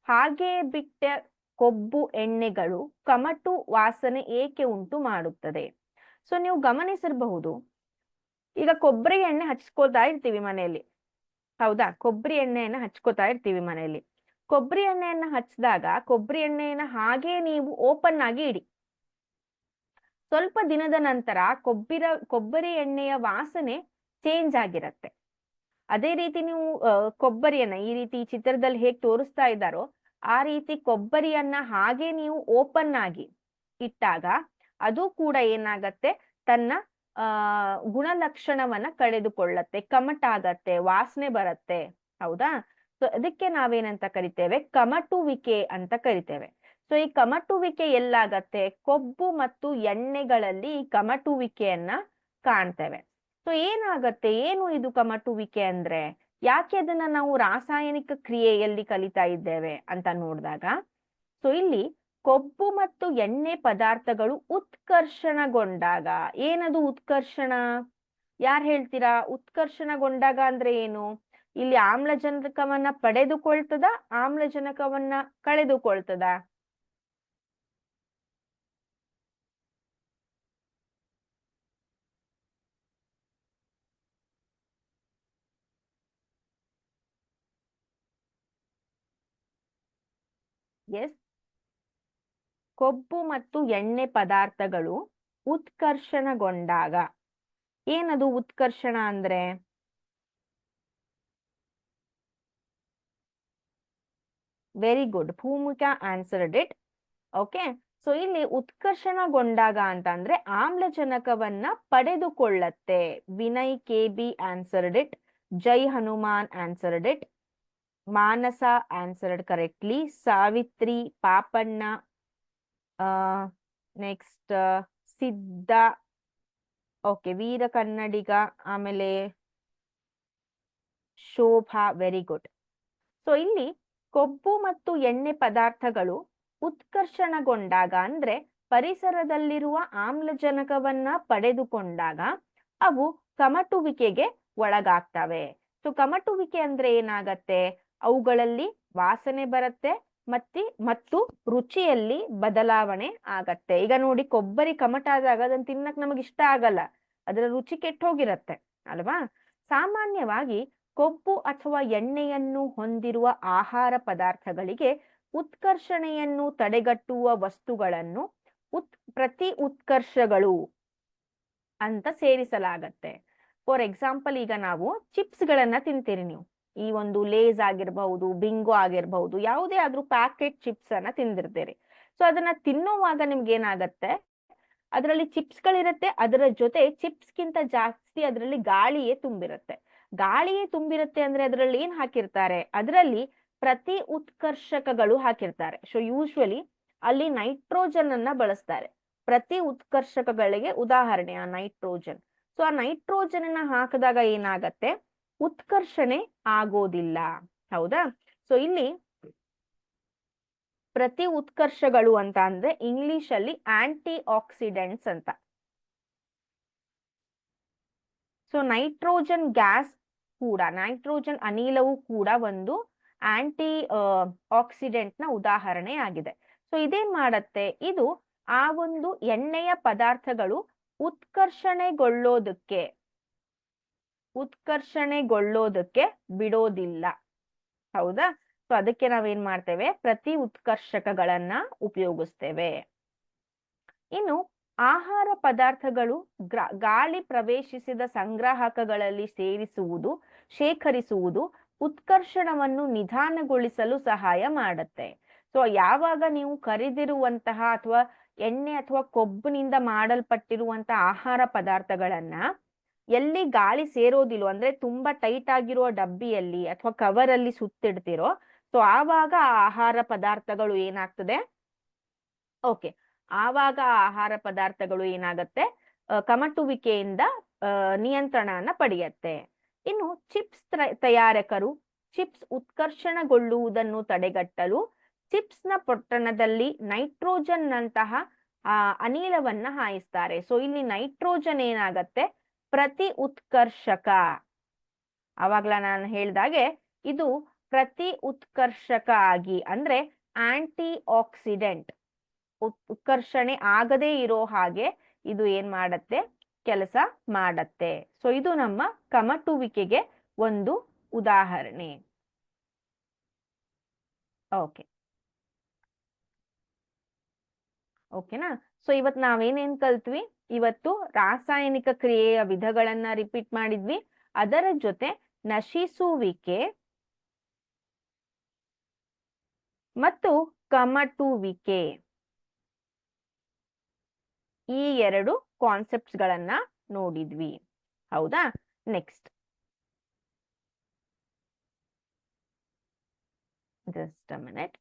Speaker 1: ಹಾಗೆ ಬಿಟ್ಟ ಕೊಬ್ಬು ಎಣ್ಣೆಗಳು ಕಮಟು ವಾಸನೆ ಏಕೆ ಉಂಟು ಮಾಡುತ್ತದೆ? ಸೊ ನೀವು ಗಮನಿಸಿರಬಹುದು, ಈಗ ಕೊಬ್ಬರಿ ಎಣ್ಣೆ ಹಚ್ಕೋತಾ ಇರ್ತೀವಿ ಮನೆಯಲ್ಲಿ. ಹೌದಾ? ಕೊಬ್ಬರಿ ಎಣ್ಣೆಯನ್ನ ಹಚ್ಕೋತಾ ಇರ್ತೀವಿ ಮನೆಯಲ್ಲಿ. ಕೊಬ್ಬರಿ ಎಣ್ಣೆಯನ್ನ ಹಚ್ಚಿದಾಗ ಕೊಬ್ಬರಿ ಎಣ್ಣೆಯನ್ನ ಹಾಗೆ ನೀವು ಓಪನ್ ಆಗಿ ಇಡಿ. ಸ್ವಲ್ಪ ದಿನದ ನಂತರ ಕೊಬ್ಬರಿ ಎಣ್ಣೆಯ ವಾಸನೆ ಚೇಂಜ್ ಆಗಿರತ್ತೆ. ಅದೇ ರೀತಿ ನೀವು ಕೊಬ್ಬರಿಯನ್ನ ಈ ರೀತಿ ಚಿತ್ರದಲ್ಲಿ ಹೇಗೆ ತೋರಿಸ್ತಾ ಇದ್ದಾರೋ ಆ ರೀತಿ ಕೊಬ್ಬರಿಯನ್ನ ಹಾಗೆ ನೀವು ಓಪನ್ ಆಗಿ ಇಟ್ಟಾಗ ಅದು ಕೂಡ ಏನಾಗತ್ತೆ, ತನ್ನ ಗುಣಲಕ್ಷಣವನ್ನ ಕಳೆದುಕೊಳ್ಳತ್ತೆ, ಕಮಟಾಗತ್ತೆ, ವಾಸನೆ ಬರುತ್ತೆ. ಹೌದಾ? ಸೊ ಅದಕ್ಕೆ ನಾವೇನಂತ ಕರಿತೇವೆ, ಕಮಟುವಿಕೆ ಅಂತ ಕರಿತೇವೆ. ಸೊ ಈ ಕಮಟುವಿಕೆ ಎಲ್ಲಾಗತ್ತೆ, ಕೊಬ್ಬು ಮತ್ತು ಎಣ್ಣೆಗಳಲ್ಲಿ ಈ ಕಮಟುವಿಕೆಯನ್ನ ಕಾಣ್ತೇವೆ. ಸೊ ಏನಾಗತ್ತೆ, ಏನು ಇದು ಕಮಟುವಿಕೆ ಅಂದ್ರೆ, ಯಾಕೆ ಅದನ್ನ ನಾವು ರಾಸಾಯನಿಕ ಕ್ರಿಯೆಯಲ್ಲಿ ಕಲಿತಾ ಇದ್ದೇವೆ ಅಂತ ನೋಡಿದಾಗ, ಸೊ ಇಲ್ಲಿ ಕೊಬ್ಬು ಮತ್ತು ಎಣ್ಣೆ ಪದಾರ್ಥಗಳು ಉತ್ಕರ್ಷಣಗೊಂಡಾಗ, ಏನದು ಉತ್ಕರ್ಷಣ? ಯಾರು ಹೇಳ್ತೀರಾ? ಉತ್ಕರ್ಷಣಗೊಂಡಾಗ ಅಂದ್ರೆ ಏನು? ಇಲ್ಲಿ ಆಮ್ಲಜನಕವನ್ನ ಪಡೆದುಕೊಳ್ತದ, ಆಮ್ಲಜನಕವನ್ನ ಕಳೆದುಕೊಳ್ತದ? ಎಸ್, ಕೊಬ್ಬು ಮತ್ತು ಎಣ್ಣೆ ಪದಾರ್ಥಗಳು ಉತ್ಕರ್ಷಣಗೊಂಡಾಗ. ಏನದು ಉತ್ಕರ್ಷಣ ಅಂದ್ರೆ? Very good, Bhoomika answered it. Okay, so ಇಲ್ಲಿ ಉತ್ಕರ್ಷಣಗೊಂಡಾಗ ಅಂತ ಅಂದ್ರೆ ಆಮ್ಲಜನಕವನ್ನ ಪಡೆದುಕೊಳ್ಳತ್ತೆ. Vinay KB answered it, Jai Hanuman answered it, Manasa answered correctly, Savitri, Papanna, next Siddha, okay, Veera Kannadiga, ಆಮೇಲೆ ಶೋಭಾ, ವೆರಿ ಗುಡ್. ಸೊ ಇಲ್ಲಿ ಕೊಬ್ಬು ಮತ್ತು ಎಣ್ಣೆ ಪದಾರ್ಥಗಳು ಉತ್ಕರ್ಷಣಗೊಂಡಾಗ ಅಂದ್ರೆ ಪರಿಸರದಲ್ಲಿರುವ ಆಮ್ಲಜನಕವನ್ನ ಪಡೆದುಕೊಂಡಾಗ ಅವು ಕಮಟುವಿಕೆಗೆ ಒಳಗಾಗ್ತವೆ. ಸೊ ಕಮಟುವಿಕೆ ಅಂದ್ರೆ ಏನಾಗತ್ತೆ, ಅವುಗಳಲ್ಲಿ ವಾಸನೆ ಬರುತ್ತೆ, ಮತ್ತು ರುಚಿಯಲ್ಲಿ ಬದಲಾವಣೆ ಆಗತ್ತೆ. ಈಗ ನೋಡಿ, ಕೊಬ್ಬರಿ ಕಮಟ ಆದಾಗ ಅದನ್ನ ತಿನ್ನಕ್ ನಮಗೆ ಇಷ್ಟ ಆಗಲ್ಲ, ಅದರ ರುಚಿ ಕೆಟ್ಟ ಹೋಗಿರತ್ತೆ ಅಲ್ವಾ. ಸಾಮಾನ್ಯವಾಗಿ ಕೊಬ್ಬು ಅಥವಾ ಎಣ್ಣೆಯನ್ನು ಹೊಂದಿರುವ ಆಹಾರ ಪದಾರ್ಥಗಳಿಗೆ ಉತ್ಕರ್ಷಣೆಯನ್ನು ತಡೆಗಟ್ಟುವ ವಸ್ತುಗಳನ್ನು ಪ್ರತಿ ಉತ್ಕರ್ಷಗಳು ಅಂತ ಸೇರಿಸಲಾಗತ್ತೆ. ಫಾರ್ ಎಕ್ಸಾಂಪಲ್, ಈಗ ನಾವು ಚಿಪ್ಸ್ ಗಳನ್ನ ತಿಂತೀರಿ ನೀವು, ಈ ಒಂದು ಲೇಸ್ ಆಗಿರ್ಬಹುದು, ಬಿಂಗೋ ಆಗಿರ್ಬಹುದು, ಯಾವುದೇ ಆದ್ರೂ ಪ್ಯಾಕೆಟ್ ಚಿಪ್ಸ್ ಅನ್ನ ತಿಂದಿರ್ತೀರಿ. ಸೊ ಅದನ್ನ ತಿನ್ನುವಾಗ ನಿಮ್ಗೆ ಏನಾಗತ್ತೆ, ಅದರಲ್ಲಿ ಚಿಪ್ಸ್ ಗಳಿರತ್ತೆ, ಅದರ ಜೊತೆ ಚಿಪ್ಸ್ ಗಿಂತ ಜಾಸ್ತಿ ಅದರಲ್ಲಿ ಗಾಳಿಯೇ ತುಂಬಿರುತ್ತೆ. ಗಾಳಿಯೇ ತುಂಬಿರುತ್ತೆ ಅಂದ್ರೆ ಅದರಲ್ಲಿ ಏನ್ ಹಾಕಿರ್ತಾರೆ, ಅದರಲ್ಲಿ ಪ್ರತಿ ಉತ್ಕರ್ಷಕಗಳು ಹಾಕಿರ್ತಾರೆ. ಸೊ ಯೂಶ್ವಲಿ ಅಲ್ಲಿ ನೈಟ್ರೋಜನ್ ಅನ್ನ ಬಳಸ್ತಾರೆ. ಪ್ರತಿ ಉತ್ಕರ್ಷಕಗಳಿಗೆ ಉದಾಹರಣೆ ಆ ನೈಟ್ರೋಜನ್. ಸೊ ಆ ನೈಟ್ರೋಜನ್ ಅನ್ನ ಹಾಕಿದಾಗ ಏನಾಗತ್ತೆ, ಉತ್ಕರ್ಷಣೆ ಆಗೋದಿಲ್ಲ. ಹೌದಾ. ಸೊ ಇಲ್ಲಿ ಪ್ರತಿ ಉತ್ಕರ್ಷಗಳು ಅಂತ ಅಂದ್ರೆ ಇಂಗ್ಲಿಷ್ ಅಲ್ಲಿ ಆಂಟಿ ಆಕ್ಸಿಡೆಂಟ್ಸ್ ಅಂತ. ಸೊ ನೈಟ್ರೋಜನ್ ಗ್ಯಾಸ್ ಕೂಡ, ನೈಟ್ರೋಜನ್ ಅನಿಲವು ಕೂಡ ಒಂದು ಆಂಟಿ ಆಕ್ಸಿಡೆಂಟ್ ನ ಉದಾಹರಣೆ ಆಗಿದೆ. ಸೊ ಇದೇನ್ ಮಾಡತ್ತೆ, ಇದು ಆ ಒಂದು ಎಣ್ಣೆಯ ಪದಾರ್ಥಗಳು ಉತ್ಕರ್ಷಣೆಗೊಳ್ಳೋದಕ್ಕೆ ಬಿಡೋದಿಲ್ಲ. ಹೌದಾ. ಸೊ ಅದಕ್ಕೆ ನಾವೇನ್ ಮಾಡ್ತೇವೆ, ಪ್ರತಿ ಉತ್ಕರ್ಷಕಗಳನ್ನ ಉಪಯೋಗಿಸ್ತೇವೆ. ಇನ್ನು ಆಹಾರ ಪದಾರ್ಥಗಳು ಗಾಳಿ ಪ್ರವೇಶಿಸಿದ ಸಂಗ್ರಾಹಕಗಳಲ್ಲಿ ಶೇಖರಿಸುವುದು ಉತ್ಕರ್ಷಣವನ್ನು ನಿಧಾನಗೊಳಿಸಲು ಸಹಾಯ ಮಾಡುತ್ತೆ. ಸೊ ಯಾವಾಗ ನೀವು ಕರಿದಿರುವಂತಹ ಅಥವಾ ಎಣ್ಣೆ ಅಥವಾ ಕೊಬ್ಬಿನಿಂದ ಮಾಡಲ್ಪಟ್ಟಿರುವಂತಹ ಆಹಾರ ಪದಾರ್ಥಗಳನ್ನ ಎಲ್ಲಿ ಗಾಳಿ ಸೇರೋದಿಲ್ಲ ಅಂದ್ರೆ ತುಂಬಾ ಟೈಟ್ ಆಗಿರೋ ಡಬ್ಬಿಯಲ್ಲಿ ಅಥವಾ ಕವರ್ ಅಲ್ಲಿ ಸುತ್ತಿಡ್ತಿರೋ, ಸೊ ಆವಾಗ ಆ ಆಹಾರ ಪದಾರ್ಥಗಳು ಏನಾಗ್ತದೆ, ಓಕೆ, ಆವಾಗ ಆ ಆಹಾರ ಪದಾರ್ಥಗಳು ಏನಾಗತ್ತೆ, ಕಮಟುವಿಕೆಯಿಂದ ನಿಯಂತ್ರಣನ ಪಡೆಯತ್ತೆ. ಇನ್ನು ಚಿಪ್ಸ್ ತಯಾರಕರು ಚಿಪ್ಸ್ ಉತ್ಕರ್ಷಣಗೊಳ್ಳುವುದನ್ನು ತಡೆಗಟ್ಟಲು ಚಿಪ್ಸ್ ನ ಪೊಟ್ಟಣದಲ್ಲಿ ನೈಟ್ರೋಜನ್ ನಂತಹ ಅನಿಲವನ್ನ ಹಾಯಿಸ್ತಾರೆ. ಸೊ ಇಲ್ಲಿ ನೈಟ್ರೋಜನ್ ಏನಾಗತ್ತೆ, ಪ್ರತಿ ಉತ್ಕರ್ಷಕ. ಅವಾಗ್ಲ ನಾನು ಹೇಳ್ದಾಗೆ ಇದು ಪ್ರತಿ ಉತ್ಕರ್ಷಕ ಆಗಿ ಅಂದ್ರೆ ಆಂಟಿ ಆಕ್ಸಿಡೆಂಟ್, ಉತ್ಕರ್ಷಣೆ ಆಗದೇ ಇರೋ ಹಾಗೆ ಇದು ಏನ್ ಮಾಡತ್ತೆ, ಕೆಲಸ ಮಾಡತ್ತೆ. ಸೊ ಇದು ನಮ್ಮ ಕಮಟುವಿಕೆಗೆ ಒಂದು ಉದಾಹರಣೆ. ಓಕೆನಾ. ಸೊ ಇವತ್ತು ನಾವೇನೇನ್ ಕಲ್ತ್ವಿ, ಇವತ್ತು ರಾಸಾಯನಿಕ ಕ್ರಿಯೆಯ ವಿಧಗಳನ್ನ ರಿಪೀಟ್ ಮಾಡಿದ್ವಿ. ಅದರ ಜೊತೆ ನಶಿಸುವಿಕೆ ಮತ್ತು ಕಮಟುವಿಕೆ, ಈ ಎರಡು ಕಾನ್ಸೆಪ್ಟ್ಸ್ ಗಳನ್ನ ನೋಡಿದ್ವಿ. ಹೌದಾ. Next, just a minute.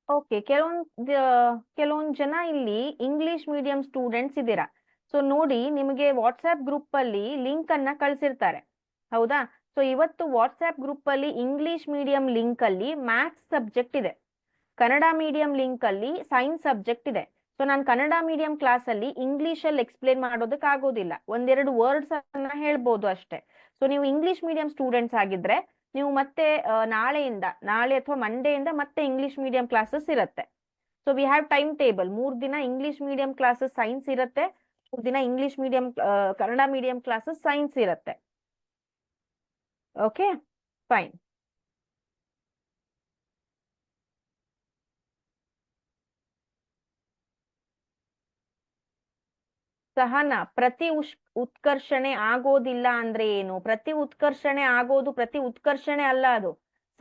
Speaker 1: Okay, ಕೆಲವೊಂದ್ ಜನ ಇಲ್ಲಿ ಇಂಗ್ಲಿಷ್ ಮೀಡಿಯಂ ಸ್ಟೂಡೆಂಟ್ಸ್ ಇದ್ದೀರಾ. ಸೊ ನೋಡಿ, ನಿಮಗೆ ವಾಟ್ಸ್ಆಪ್ ಗ್ರೂಪ್ ಅಲ್ಲಿ ಲಿಂಕ್ ಅನ್ನ ಕಳ್ಸಿರ್ತಾರೆ. ಹೌದಾ. ಸೊ ಇವತ್ತು ವಾಟ್ಸ್ಆಪ್ ಗ್ರೂಪ್ ಅಲ್ಲಿ ಇಂಗ್ಲಿಷ್ ಮೀಡಿಯಂ ಲಿಂಕ್ ಅಲ್ಲಿ ಮ್ಯಾಥ್ಸ್ ಸಬ್ಜೆಕ್ಟ್ ಇದೆ, ಕನ್ನಡ ಮೀಡಿಯಂ ಲಿಂಕ್ ಅಲ್ಲಿ ಸೈನ್ಸ್ ಸಬ್ಜೆಕ್ಟ್ ಇದೆ. ಸೊ ನಾನು ಕನ್ನಡ ಮೀಡಿಯಂ ಕ್ಲಾಸ್ ಅಲ್ಲಿ ಇಂಗ್ಲಿಷ್ ಅಲ್ಲಿ ಎಕ್ಸ್ಪ್ಲೇನ್ ಮಾಡೋದಕ್ಕೆ ಆಗೋದಿಲ್ಲ, ಒಂದೆರಡು ವರ್ಡ್ಸ್ ಅನ್ನ ಹೇಳ್ಬೋದು ಅಷ್ಟೇ. ಸೊ ನೀವು ಇಂಗ್ಲಿಷ್ ಮೀಡಿಯಂ ಸ್ಟೂಡೆಂಟ್ಸ್ ಆಗಿದ್ರೆ ನೀವು ಮತ್ತೆ ನಾಳೆ ಅಥವಾ ಮಂಡೆಯಿಂದ ಮತ್ತೆ ಇಂಗ್ಲಿಷ್ ಮೀಡಿಯಂ ಕ್ಲಾಸಸ್ ಇರುತ್ತೆ. So we have time table, 3 ದಿನ ಇಂಗ್ಲಿಷ್ ಮೀಡಿಯಂ ಕ್ಲಾಸಸ್ ಸೈನ್ಸ್ ಇರುತ್ತೆ, 3 ದಿನ English medium Kannada medium classes science ಇರುತ್ತೆ. Okay fine. ಸಹನ, ಉತ್ಕರ್ಷಣೆ ಆಗೋದಿಲ್ಲ ಅಂದ್ರೆ ಏನು? ಪ್ರತಿ ಉತ್ಕರ್ಷಣೆ ಅಲ್ಲ, ಅದು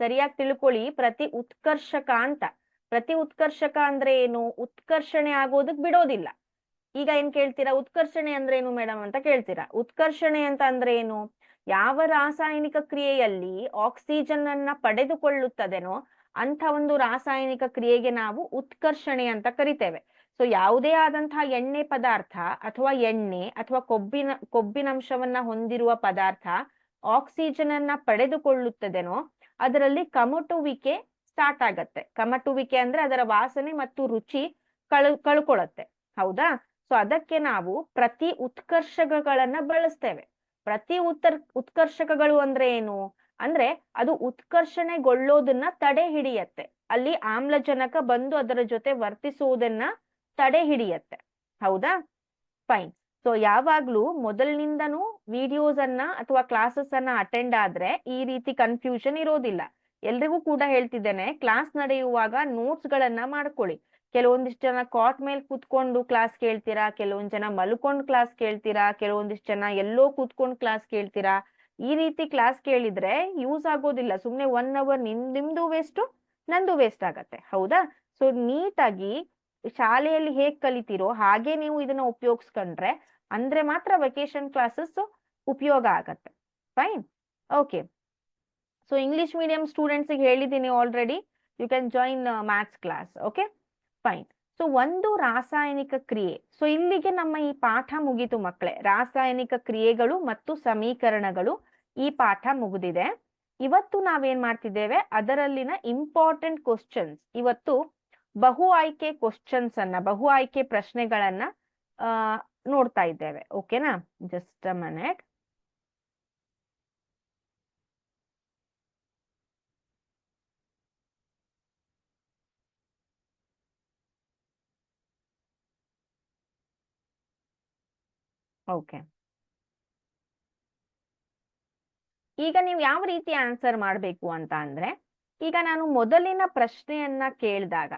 Speaker 1: ಸರಿಯಾಗಿ ತಿಳ್ಕೊಳ್ಳಿ. ಪ್ರತಿ ಉತ್ಕರ್ಷಕ ಅಂತ. ಪ್ರತಿ ಉತ್ಕರ್ಷಕ ಅಂದ್ರೆ ಏನು? ಉತ್ಕರ್ಷಣೆ ಆಗೋದಕ್ ಬಿಡೋದಿಲ್ಲ. ಈಗ ಏನ್ ಕೇಳ್ತೀರಾ, ಉತ್ಕರ್ಷಣೆ ಅಂದ್ರೆ ಏನು ಮೇಡಮ್ ಅಂತ ಕೇಳ್ತೀರಾ. ಉತ್ಕರ್ಷಣೆ ಅಂತ ಅಂದ್ರೆ ಏನು? ಯಾವ ರಾಸಾಯನಿಕ ಕ್ರಿಯೆಯಲ್ಲಿ ಆಕ್ಸಿಜನ್ ಅನ್ನ ಪಡೆದುಕೊಳ್ಳುತ್ತದೆನೋ ಅಂತ ಒಂದು ರಾಸಾಯನಿಕ ಕ್ರಿಯೆಗೆ ನಾವು ಉತ್ಕರ್ಷಣೆ ಅಂತ ಕರಿತೇವೆ. ಸೊ ಯಾವುದೇ ಆದಂತಹ ಎಣ್ಣೆ ಪದಾರ್ಥ ಅಥವಾ ಎಣ್ಣೆ ಅಥವಾ ಕೊಬ್ಬಿನಂಶವನ್ನ ಹೊಂದಿರುವ ಪದಾರ್ಥ ಆಕ್ಸಿಜನ್ ಅನ್ನ ಪಡೆದುಕೊಳ್ಳುತ್ತದೆನೋ ಅದರಲ್ಲಿ ಕಮಟುವಿಕೆ ಸ್ಟಾರ್ಟ್ ಆಗತ್ತೆ. ಕಮಟುವಿಕೆ ಅಂದ್ರೆ ಅದರ ವಾಸನೆ ಮತ್ತು ರುಚಿ ಕಳ್ಕೊಳ್ಳುತ್ತೆ. ಹೌದಾ? ಸೊ ಅದಕ್ಕೆ ನಾವು ಪ್ರತಿ ಉತ್ಕರ್ಷಕಗಳನ್ನ ಬಳಸ್ತೇವೆ. ಪ್ರತಿ ಉತ್ಕರ್ಷಕಗಳು ಅಂದ್ರೆ ಏನು? ಅಂದ್ರೆ ಅದು ಉತ್ಕರ್ಷಣೆಗೊಳ್ಳೋದನ್ನ ತಡೆ ಹಿಡಿಯತ್ತೆ. ಅಲ್ಲಿ ಆಮ್ಲಜನಕ ಬಂದು ಅದರ ಜೊತೆ ವರ್ತಿಸುವುದನ್ನ ತಡೆ ಹಿಡಿಯತ್ತೆ. ಹೌದಾ? ಫೈನ್. ಸೊ ಯಾವಾಗ್ಲೂ ಮೊದಲಿನಿಂದನೂ ವಿಡಿಯೋಸ್ ಅನ್ನ ಅಥವಾ ಕ್ಲಾಸಸ್ ಅನ್ನ ಅಟೆಂಡ್ ಆದ್ರೆ ಈ ರೀತಿ ಕನ್ಫ್ಯೂಷನ್ ಇರೋದಿಲ್ಲ. ಎಲ್ರಿಗೂ ಕೂಡ ಹೇಳ್ತಿದ್ದೇನೆ, ಕ್ಲಾಸ್ ನಡೆಯುವಾಗ ನೋಟ್ಸ್ ಗಳನ್ನ ಮಾಡ್ಕೊಳ್ಳಿ. ಕೆಲವೊಂದಿಷ್ಟು ಜನ ಕಾಟ್ ಮೇಲೆ ಕೂತ್ಕೊಂಡು ಕ್ಲಾಸ್ ಕೇಳ್ತೀರಾ, ಕೆಲವೊಂದ್ ಜನ ಮಲ್ಕೊಂಡ್ ಕ್ಲಾಸ್ ಕೇಳ್ತೀರಾ, ಕೆಲವೊಂದಿಷ್ಟು ಜನ ಎಲ್ಲೋ ಕೂತ್ಕೊಂಡು ಕ್ಲಾಸ್ ಕೇಳ್ತೀರಾ. ಈ ರೀತಿ ಕ್ಲಾಸ್ ಕೇಳಿದ್ರೆ ಯೂಸ್ ಆಗೋದಿಲ್ಲ. ಸುಮ್ನೆ 1 ಅವರ್ ನಿಮ್ದು ವೇಸ್ಟ್, ನಂದು ವೇಸ್ಟ್ ಆಗತ್ತೆ. ಹೌದಾ? ಸೊ ನೀಟಾಗಿ ಶಾಲೆಯಲ್ಲಿ ಹೇಗ್ ಕಲಿತೀರೋ ಹಾಗೆ ನೀವು ಇದನ್ನ ಉಪಯೋಗಿಸ್ಕೊಂಡ್ರೆ ಅಂದ್ರೆ ಮಾತ್ರ ವೆಕೇಶನ್ ಕ್ಲಾಸಸ್ ಉಪಯೋಗ ಆಗತ್ತೆ. Fine. Okay. So English medium students ಹೇಳಿದ್ದೀನಿ already, you can join maths class. Okay fine. So ಒಂದು ರಾಸಾಯನಿಕ ಕ್ರಿಯೆ. ಸೊ ಇಲ್ಲಿಗೆ ನಮ್ಮ ಈ ಪಾಠ ಮುಗೀತು ಮಕ್ಕಳೇ. ರಾಸಾಯನಿಕ ಕ್ರಿಯೆಗಳು ಮತ್ತು ಸಮೀಕರಣಗಳು ಈ ಪಾಠ ಮುಗಿದಿದೆ. ಇವತ್ತು ನಾವೇನ್ ಮಾಡ್ತಿದ್ದೇವೆ, ಅದರಲ್ಲಿನ ಇಂಪಾರ್ಟೆಂಟ್ ಕ್ವಶನ್ಸ್, ಇವತ್ತು ಬಹು ಆಯ್ಕೆ ಕ್ವಶನ್ಸ್ ಅನ್ನ, ಬಹು ಆಯ್ಕೆ ಪ್ರಶ್ನೆಗಳನ್ನ ನೋಡ್ತಾ ಇದ್ದೇವೆ. ಓಕೆನಾ? Just a minute. ಓಕೆ. ಈಗ ನೀವು ಯಾವ ರೀತಿ ಆನ್ಸರ್ ಮಾಡ್ಬೇಕು ಅಂತ ಅಂದ್ರೆ, ಈಗ ನಾನು ಮೊದಲಿನ ಪ್ರಶ್ನೆಯನ್ನ ಕೇಳಿದಾಗ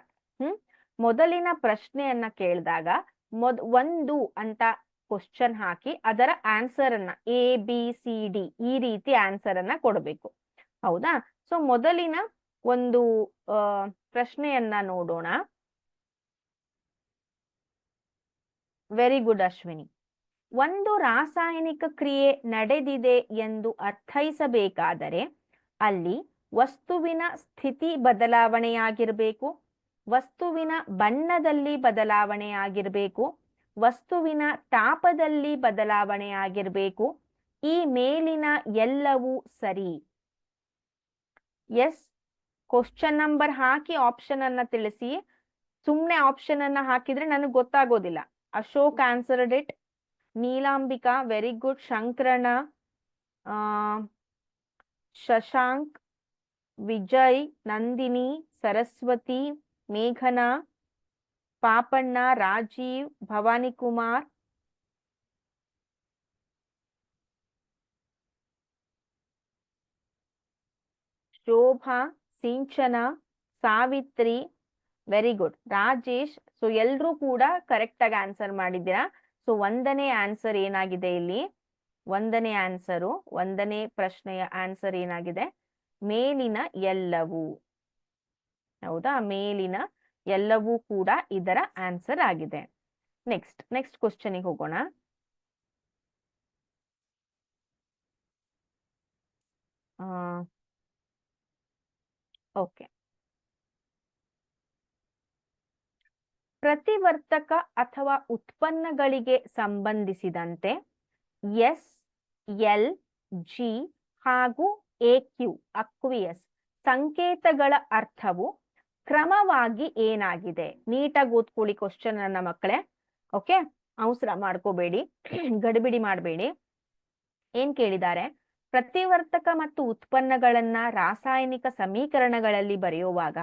Speaker 1: ಒಂದು ಅಂತ ಕ್ವಶನ್ ಹಾಕಿ ಅದರ ಆನ್ಸರ್ ಅನ್ನ ABCD ಈ ರೀತಿ ಆನ್ಸರ್ ಅನ್ನ ಕೊಡಬೇಕು. ಹೌದಾ? ಸೊ ಮೊದಲಿನ ಒಂದು ಪ್ರಶ್ನೆಯನ್ನ ನೋಡೋಣ. Very good Ashwini. ಒಂದು ರಾಸಾಯನಿಕ ಕ್ರಿಯೆ ನಡೆದಿದೆ ಎಂದು ಅರ್ಥೈಸಬೇಕಾದರೆ ಅಲ್ಲಿ ವಸ್ತುವಿನ ಸ್ಥಿತಿ ಬದಲಾವಣೆಯಾಗಿರಬೇಕು, ವಸ್ತುವಿನ ಬಣ್ಣದಲ್ಲಿ ಬದಲಾವಣೆಯಾಗಿರಬೇಕು, ವಸ್ತುವಿನ ತಾಪದಲ್ಲಿ ಬದಲಾವಣೆಯಾಗಿರಬೇಕು. ಈ ಮೇಲಿನ ಎಲ್ಲವೂ ಸರಿ. ಎಸ್, ಕ್ವಶನ್ ನಂಬರ್ ಹಾಕಿ ಆಪ್ಷನ್ ಅನ್ನ ತಿಳಿಸಿ. ಸುಮ್ನೆ ಆಪ್ಷನ್ ಅನ್ನ ಹಾಕಿದ್ರೆ ನನಗೆ ಗೊತ್ತಾಗೋದಿಲ್ಲ. Ashok answered it. Neelambika very good. Shankaran, Shashank, Vijay, Nandini, Saraswati, ಮೇಘನಾ, Papanna, Rajeev, Bhavani Kumar, Shobha, Sinchana, Savitri, very good. Rajesh. So ಎಲ್ರೂ ಕೂಡ ಕರೆಕ್ಟ್ ಆಗಿ ಆನ್ಸರ್ ಮಾಡಿದ್ದೀರಾ. ಸೊ ಒಂದನೇ ಆನ್ಸರ್ ಏನಾಗಿದೆ ಇಲ್ಲಿ? ಒಂದನೇ ಪ್ರಶ್ನೆಯ ಆನ್ಸರ್ ಏನಾಗಿದೆ? ಮೇಲಿನ ಎಲ್ಲವೂ. ಹೌದಾ? ಮೇಲಿನ ಎಲ್ಲವೂ ಕೂಡ ಇದರ ಆನ್ಸರ್ ಆಗಿದೆ. ನೆಕ್ಸ್ಟ್ ಕ್ವಶನಿಗೆ ಹೋಗೋಣ. ಓಕೆ. ಪ್ರತಿವರ್ತಕ ಅಥವಾ ಉತ್ಪನ್ನಗಳಿಗೆ ಸಂಬಂಧಿಸಿದಂತೆ ಎಸ್, ಎಲ್, ಜಿ ಹಾಗೂ AQ ಅಕ್ವಿಯಸ್ ಸಂಕೇತಗಳ ಅರ್ಥವು ಕ್ರಮವಾಗಿ ಏನಾಗಿದೆ? ನೀಟಾಗಿ ಓದ್ಕೊಳ್ಳಿ ಕ್ವಶನ್ ನನ್ನ ಮಕ್ಕಳೇ. ಓಕೆ, ಅವಸರ ಮಾಡ್ಕೋಬೇಡಿ, ಗಡಿಬಿಡಿ ಮಾಡಬೇಡಿ. ಏನ್ ಕೇಳಿದ್ದಾರೆ? ಪ್ರತಿವರ್ತಕ ಮತ್ತು ಉತ್ಪನ್ನಗಳನ್ನ ರಾಸಾಯನಿಕ ಸಮೀಕರಣಗಳಲ್ಲಿ ಬರೆಯುವಾಗ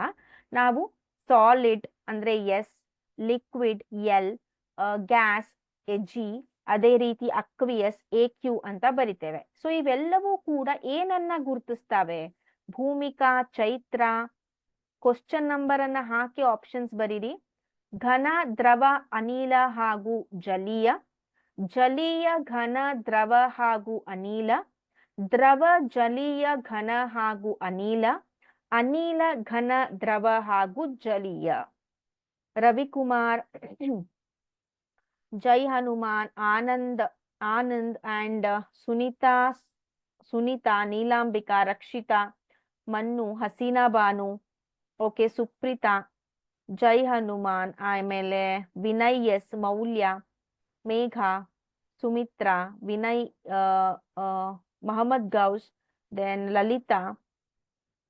Speaker 1: ನಾವು ಸಾಲಿಡ್ ಅಂದ್ರೆ S, liquid L, gas G, ಅದೇ ರೀತಿ ಅಕ್ವಿಯಸ್ AQ ಅಂತ ಬರಿತೇವೆ. ಸೊ ಇವೆಲ್ಲವೂ ಕೂಡ ಏನನ್ನ ಗುರುತಿಸ್ತವೆ? ಭೂಮಿಕಾ, ಚೈತ್ರ. ಕ್ವಶನ್ ನಂಬರ್ ಅನ್ನ ಹಾಕಿ ಆಪ್ಷನ್ಸ್ ಬರೀರಿ. ಘನ, ದ್ರವ, ಅನಿಲ ಹಾಗೂ ಜಲೀಯ, ಜಲೀಯ, ಘನ, ದ್ರವ ಹಾಗೂ ಅನಿಲ, ದ್ರವ, ಜಲೀಯ, ಘನ ಹಾಗೂ ಅನಿಲ, ಅನಿಲ, ಘನ, ದ್ರವ ಹಾಗೂ ಜಲೀಯ. ರವಿಕುಮಾರ್, ಜೈ ಹನುಮಾನ್, ಆನಂದ್ ಅಂಡ್ ಸುನೀತಾ, ನೀಲಾಂಬಿಕಾ, ರಕ್ಷಿತಾ, ಮನ್ನು, ಹಸೀನಾ ಬಾನು, ಓಕೆ, ಸುಪ್ರೀತಾ, ಜೈ ಹನುಮಾನ್, ಆಮೇಲೆ ವಿನಯ್ ಎಸ್, ಮೌಲ್ಯ, ಮೇಘ, ಸುಮಿತ್ರಾ, ವಿನಯ್, ಮೊಹಮ್ಮದ್ ಗೌಸ್, ದೆನ್ ಲಲಿತಾ,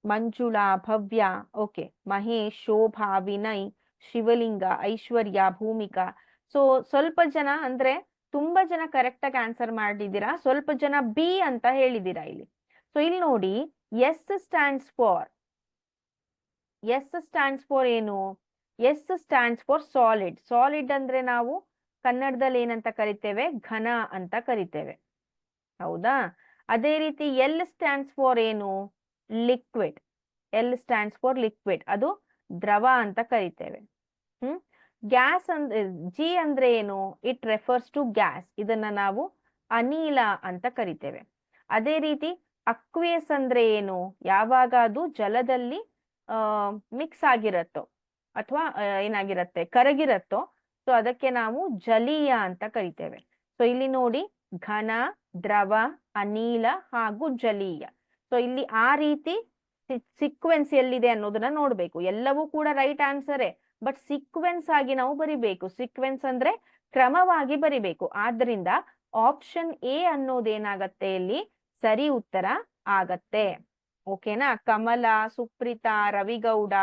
Speaker 1: ಮಂಜುಳಾ, ಭವ್ಯ, ಓಕೆ, ಮಹೇಶ್, ಶೋಭಾ, ವಿನಯ್, ಶಿವಲಿಂಗ, ಐಶ್ವರ್ಯ, ಭೂಮಿಕಾ. ಸೊ ಸ್ವಲ್ಪ ಜನ ಅಂದ್ರೆ ತುಂಬಾ ಜನ ಕರೆಕ್ಟ್ ಆಗಿ ಆನ್ಸರ್ ಮಾಡಿದ್ದೀರಾ, ಸ್ವಲ್ಪ ಜನ ಬಿ ಅಂತ ಹೇಳಿದ್ದೀರಾ ಇಲ್ಲಿ. ಸೊ ಇಲ್ಲಿ ನೋಡಿ, ಎಸ್ ಸ್ಟ್ಯಾಂಡ್ಸ್ ಫಾರ್ ಏನು? S stands for solid. Solid ಅಂದ್ರೆ ನಾವು ಕನ್ನಡದಲ್ಲಿ ಏನಂತ ಕರಿತೇವೆ? ಘನ ಅಂತ ಕರಿತೇವೆ, ಹೌದಾ? ಅದೇ ರೀತಿ ಎಲ್ ಸ್ಟ್ಯಾಂಡ್ಸ್ ಫಾರ್ ಏನು? Liquid. L stands for liquid, ಅದು ದ್ರವ ಅಂತ ಕರಿತೇವೆ. ಗ್ಯಾಸ್ ಅಂದ್ರೆ ಜಿ ಅಂದ್ರೆ ಏನು? ಇಟ್ ರೆಫರ್ಸ್ ಟು ಗ್ಯಾಸ್, ಇದನ್ನ ನಾವು ಅನಿಲ ಅಂತ ಕರಿತೇವೆ. ಅದೇ ರೀತಿ ಅಕ್ವಿಯಸ್ ಅಂದ್ರೆ ಏನು? ಯಾವಾಗ ಅದು ಜಲದಲ್ಲಿ ಮಿಕ್ಸ್ ಆಗಿರತ್ತೋ ಅಥವಾ ಏನಾಗಿರತ್ತೆ, ಕರಗಿರತ್ತೋ, ಸೊ ಅದಕ್ಕೆ ನಾವು ಜಲೀಯ ಅಂತ ಕರಿತೇವೆ. ಸೊ ಇಲ್ಲಿ ನೋಡಿ, ಘನ, ದ್ರವ, ಅನಿಲ ಹಾಗೂ ಜಲೀಯ. ಸೊ ಇಲ್ಲಿ ಆ ರೀತಿ ಸೀಕ್ವೆನ್ಸ್ ಎಲ್ಲಿದೆ ಅನ್ನೋದನ್ನ ನೋಡ್ಬೇಕು. ಎಲ್ಲವೂ ಕೂಡ ರೈಟ್ ಆನ್ಸರೇ, ಬಟ್ ಸೀಕ್ವೆನ್ಸ್ ಆಗಿ ನಾವು ಬರಿಬೇಕು. ಸೀಕ್ವೆನ್ಸ್ ಅಂದ್ರೆ ಕ್ರಮವಾಗಿ ಬರಿಬೇಕು. ಆದ್ರಿಂದ ಆಪ್ಷನ್ ಎ ಅನ್ನೋದೇನಾಗತ್ತೆ ಇಲ್ಲಿ ಸರಿ ಉತ್ತರ ಆಗತ್ತೆ. ಓಕೆನಾ? Kamala, Supreetha, Ravigowda,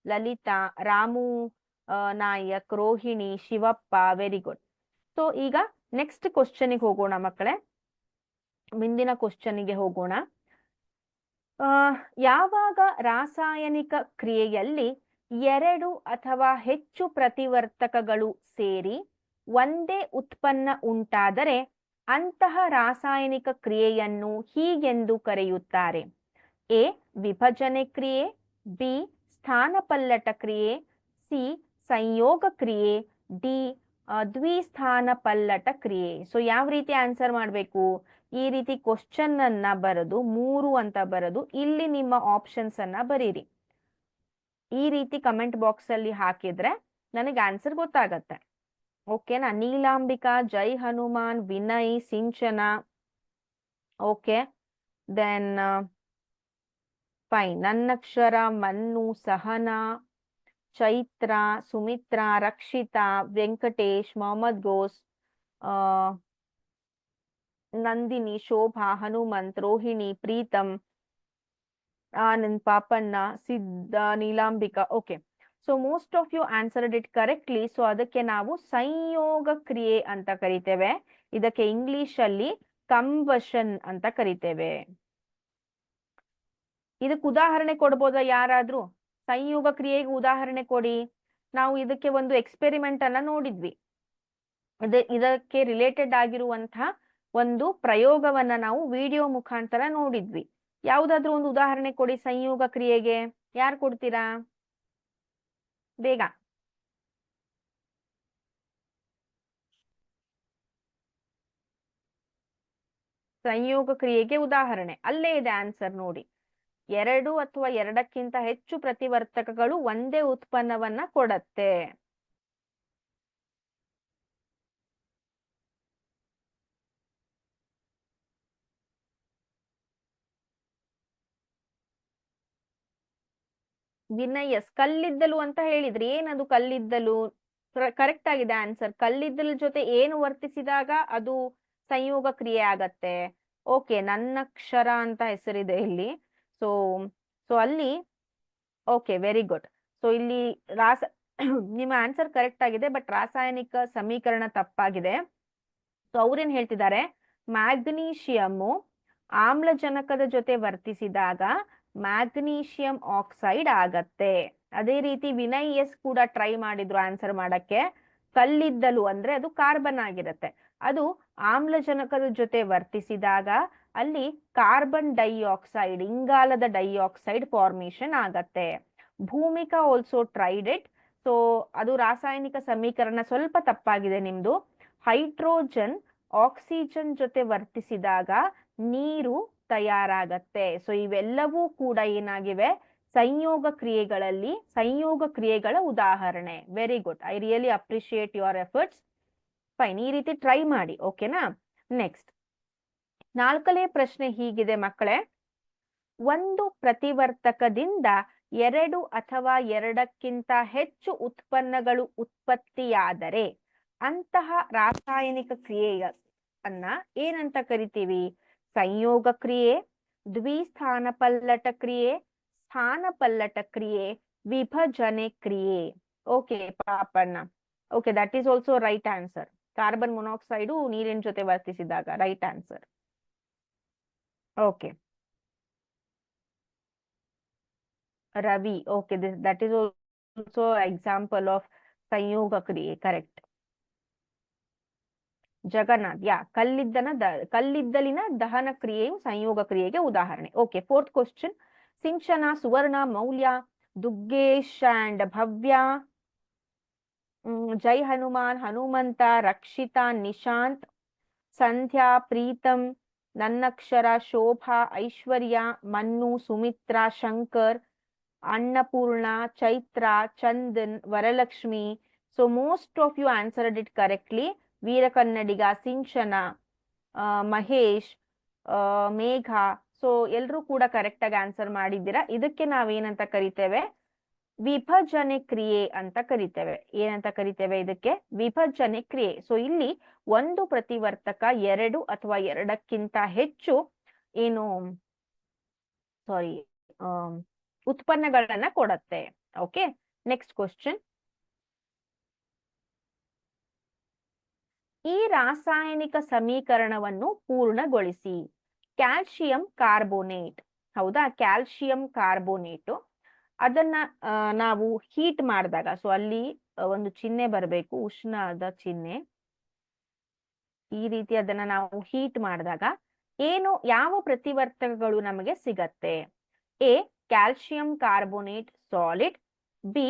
Speaker 1: Lalitha, Ramu Nayak, Rohini, Shivappa, very good. So ಈಗ ನೆಕ್ಸ್ಟ್ ಕ್ವಶನಿಗೆ ಹೋಗೋಣ ಮಕ್ಕಳೇ. ಮುಂದಿನ ಕ್ವಶನಿಗೆ ಹೋಗೋಣ. ಯಾವಾಗ ರಾಸಾಯನಿಕ ಕ್ರಿಯೆಯಲ್ಲಿ 2 ಅಥವಾ ಹೆಚ್ಚು ಪ್ರತಿವರ್ತಕಗಳು ಸೇರಿ ಒಂದೇ ಉತ್ಪನ್ನ ಉಂಟಾದರೆ ಅಂತಹ ರಾಸಾಯನಿಕ ಕ್ರಿಯೆಯನ್ನು ಹೀಗೆಂದು ಕರೆಯುತ್ತಾರೆ? ಎ ವಿಭಜನೆ ಕ್ರಿಯೆ, ಬಿ ಸ್ಥಾನಪಲ್ಲಟ ಕ್ರಿಯೆ, ಸಿ ಸಂಯೋಗ ಕ್ರಿಯೆ, ಡಿ ದ್ವಿಸ್ಥಾನಪಲ್ಲಟ ಕ್ರಿಯೆ. ಸೊ ಯಾವ ರೀತಿ ಆನ್ಸರ್ ಮಾಡಬೇಕು? ಈ ರೀತಿ ಕ್ವಶನ್ ಅನ್ನ ಬರೆದು 3 ಅಂತ ಬರೆದು ಇಲ್ಲಿ ನಿಮ್ಮ ಆಪ್ಷನ್ಸ್ ಅನ್ನ ಬರೀರಿ. ಈ ರೀತಿ ಕಮೆಂಟ್ ಬಾಕ್ಸ್ ಅಲ್ಲಿ ಹಾಕಿದ್ರೆ ನನಗೆ ಆನ್ಸರ್ ಗೊತ್ತಾಗತ್ತೆ. ಓಕೆನಾ? Neelambika, Jai Hanuman, Vinay, Sinchana, okay, then fine, Nannakshara, Mannu, Sahana, Chaitra, Sumitra, Rakshitha, Venkatesh, Mohammed Ghouse, Nandini, Shobha, Hanumanth, Rohini, Preetham, Anand, Papanna, Siddha, Neelambika. Okay, so most of you answered it correctly. So ಅದಕ್ಕೆ ನಾವು ಸಂಯೋಗ ಕ್ರಿಯೆ ಅಂತ ಕರಿತೇವೆ. ಇದಕ್ಕೆ ಇಂಗ್ಲಿಷ್ ಅಲ್ಲಿ ಕಂಬಷನ್ ಅಂತ ಕರಿತೇವೆ. ಇದಕ್ಕೆ ಉದಾಹರಣೆ ಕೊಡ್ಬೋದಾ ಯಾರಾದ್ರೂ? ಸಂಯೋಗ ಕ್ರಿಯೆಗೆ ಉದಾಹರಣೆ ಕೊಡಿ. ನಾವು ಇದಕ್ಕೆ ಒಂದು ಎಕ್ಸ್ಪೆರಿಮೆಂಟ್ ಅನ್ನ ನೋಡಿದ್ವಿ. ಇದಕ್ಕೆ ರಿಲೇಟೆಡ್ ಆಗಿರುವಂತಹ ಒಂದು ಪ್ರಯೋಗವನ್ನ ನಾವು ವಿಡಿಯೋ ಮುಖಾಂತರ ನೋಡಿದ್ವಿ. ಯಾವ್ದಾದ್ರು ಒಂದು ಉದಾಹರಣೆ ಕೊಡಿ ಸಂಯೋಗ ಕ್ರಿಯೆಗೆ. ಯಾರು ಕೊಡ್ತೀರಾ ಬೇಗ? ಸಂಯೋಗ ಕ್ರಿಯೆಗೆ ಉದಾಹರಣೆ ಅಲ್ಲೇ ಇದೆ ಆನ್ಸರ್ ನೋಡಿ. 2 ಅಥವಾ 2ಕ್ಕಿಂತ ಹೆಚ್ಚು ಪ್ರತಿವರ್ತಕಗಳು ಒಂದೇ ಉತ್ಪನ್ನವನ್ನ ಕೊಡತ್ತೆ. ವಿನಯಸ್, ಕಲ್ಲಿದ್ದಲು ಅಂತ ಹೇಳಿದ್ರಿ. ಏನದು ಕಲ್ಲಿದ್ದಲು? ಕರೆಕ್ಟ್ ಆಗಿದೆ ಆನ್ಸರ್. ಕಲ್ಲಿದ್ದಲು ಜೊತೆ ಏನು ವರ್ತಿಸಿದಾಗ ಅದು ಸಂಯೋಗ ಕ್ರಿಯೆ ಆಗತ್ತೆ? ಓಕೆ, ನನ್ನಕ್ಷರ ಅಂತ ಹೆಸರಿದೆ ಇಲ್ಲಿ. ಸೊ ಅಲ್ಲಿ ಓಕೆ, ವೆರಿ ಗುಡ್. ಸೊ ಇಲ್ಲಿ ರಾಸ ನಿಮ್ಮ ಆನ್ಸರ್ ಕರೆಕ್ಟ್ ಆಗಿದೆ, ಬಟ್ ರಾಸಾಯನಿಕ ಸಮೀಕರಣ ತಪ್ಪಾಗಿದೆ. ಸೊ ಅವ್ರೇನ್ ಹೇಳ್ತಿದ್ದಾರೆ, ಮ್ಯಾಗ್ನೀಷಿಯಮ್ಮು ಆಮ್ಲಜನಕದ ಜೊತೆ ವರ್ತಿಸಿದಾಗ ಮ್ಯಾಗ್ನೀಷಿಯಂ ಆಕ್ಸೈಡ್ ಆಗತ್ತೆ. ಅದೇ ರೀತಿ ವಿನಯ್ ಎಸ್ ಕೂಡ ಟ್ರೈ ಮಾಡಿದ್ರು ಆನ್ಸರ್ ಮಾಡಕ್ಕೆ. ಕಲ್ಲಿದ್ದಲು ಅಂದ್ರೆ ಅದು ಕಾರ್ಬನ್ ಆಗಿರತ್ತೆ, ಅದು ಆಮ್ಲಜನಕದ ಜೊತೆ ವರ್ತಿಸಿದಾಗ ಅಲ್ಲಿ ಕಾರ್ಬನ್ ಡೈಆಕ್ಸೈಡ್, ಇಂಗಾಲದ ಡೈಆಕ್ಸೈಡ್ ಫಾರ್ಮೇಶನ್ ಆಗತ್ತೆ. Bhoomika also tried it. So ಅದು ರಾಸಾಯನಿಕ ಸಮೀಕರಣ ಸ್ವಲ್ಪ ತಪ್ಪಾಗಿದೆ ನಿಮ್ದು. ಹೈಡ್ರೋಜನ್ ಆಕ್ಸಿಜನ್ ಜೊತೆ ವರ್ತಿಸಿದಾಗ ನೀರು ತಯಾರಾಗತ್ತೆ. ಸೊ ಇವೆಲ್ಲವೂ ಕೂಡ ಏನಾಗಿವೆ, ಸಂಯೋಗ ಕ್ರಿಯೆಗಳಲ್ಲಿ, ಸಂಯೋಗ ಕ್ರಿಯೆಗಳ ಉದಾಹರಣೆ. Very good, I really appreciate your efforts. Fine, ಈ ರೀತಿ ಟ್ರೈ ಮಾಡಿ, ಓಕೆನಾ. ನೆಕ್ಸ್ಟ್ 4ನೇ ಪ್ರಶ್ನೆ ಹೀಗಿದೆ ಮಕ್ಕಳೇ, ಒಂದು ಪ್ರತಿವರ್ತಕದಿಂದ 2 ಅಥವಾ 2ಕ್ಕಿಂತ ಹೆಚ್ಚು ಉತ್ಪನ್ನಗಳು ಉತ್ಪತ್ತಿಯಾದರೆ ಅಂತಹ ರಾಸಾಯನಿಕ ಕ್ರಿಯೆಯನ್ನ ಏನಂತ ಕರಿತೀವಿ? ಸಂಯೋಗ ಕ್ರಿಯೆ, ದ್ವಿಸ್ಥಾನಪಲ್ಲಟ ಕ್ರಿಯೆ, ಸ್ಥಾನಪಲ್ಲಟ ಕ್ರಿಯೆ, ವಿಭಜನೆ ಕ್ರಿಯೆ. Okay Papanna, okay, that is also right answer. Carbon monoxide ನೀರಿನ ಜೊತೆ ವರ್ತಿಸಿದಾಗ right answer. Okay Ravi, okay, that is also example of ಸಂಯೋಗ ಕ್ರಿಯೆ, ಕರೆಕ್ಟ್. ಜಗನ್ನಾಥ್, ಕಲ್ಲಿದ್ದಲಿನ ದಹನ ಕ್ರಿಯೆಯು ಸಂಯೋಗ ಕ್ರಿಯೆಗೆ ಉದಾಹರಣೆ. Okay, 4th question. Sinchana, Suvarna, Maulya, Duggesh and Bhavya, Jai Hanuman, Hanumantha, Rakshitha, Nishant, Sandhya, Preetham, Nannakshara, Shobha, Aishwarya, Mannu, Sumitra, Shankar, Annapurna, Chaitra, Chandan, Varalakshmi. So most of you answered it correctly. Veerakannadiga, Sinchana, Mahesh, Megha. So ಎಲ್ರೂ ಕೂಡ ಕರೆಕ್ಟ್ ಆಗಿ ಆನ್ಸರ್ ಮಾಡಿದ್ದೀರಾ. ಇದಕ್ಕೆ ನಾವೇನಂತ ಕರಿತೇವೆ? ವಿಭಜನೆ ಕ್ರಿಯೆ ಅಂತ ಕರಿತೇವೆ. ಏನಂತ ಕರಿತೇವೆ ಇದಕ್ಕೆ? ವಿಭಜನೆ ಕ್ರಿಯೆ. ಸೊ ಇಲ್ಲಿ ಒಂದು ಪ್ರತಿವರ್ತಕ 2 ಅಥವಾ 2ಕ್ಕಿಂತ ಹೆಚ್ಚು ಸಾರಿ ಉತ್ಪನ್ನಗಳನ್ನ ಕೊಡತ್ತೆ. Okay, next question. ಈ ರಾಸಾಯನಿಕ ಸಮೀಕರಣವನ್ನು ಪೂರ್ಣಗೊಳಿಸಿ. ಕ್ಯಾಲ್ಸಿಯಂ ಕಾರ್ಬೋನೇಟ್, ಹೌದಾ, ಕ್ಯಾಲ್ಸಿಯಂ ಕಾರ್ಬೋನೇಟ್ ಅದನ್ನ ನಾವು ಹೀಟ್ ಮಾಡಿದಾಗ, ಸೊ ಅಲ್ಲಿ ಒಂದು ಚಿಹ್ನೆ ಬರಬೇಕು, ಉಷ್ಣದ ಚಿಹ್ನೆ. ಈ ರೀತಿ ಅದನ್ನ ನಾವು ಹೀಟ್ ಮಾಡಿದಾಗ ಯಾವ ಪ್ರತಿವರ್ತಕಗಳು ನಮಗೆ ಸಿಗತ್ತೆ? A calcium carbonate solid, B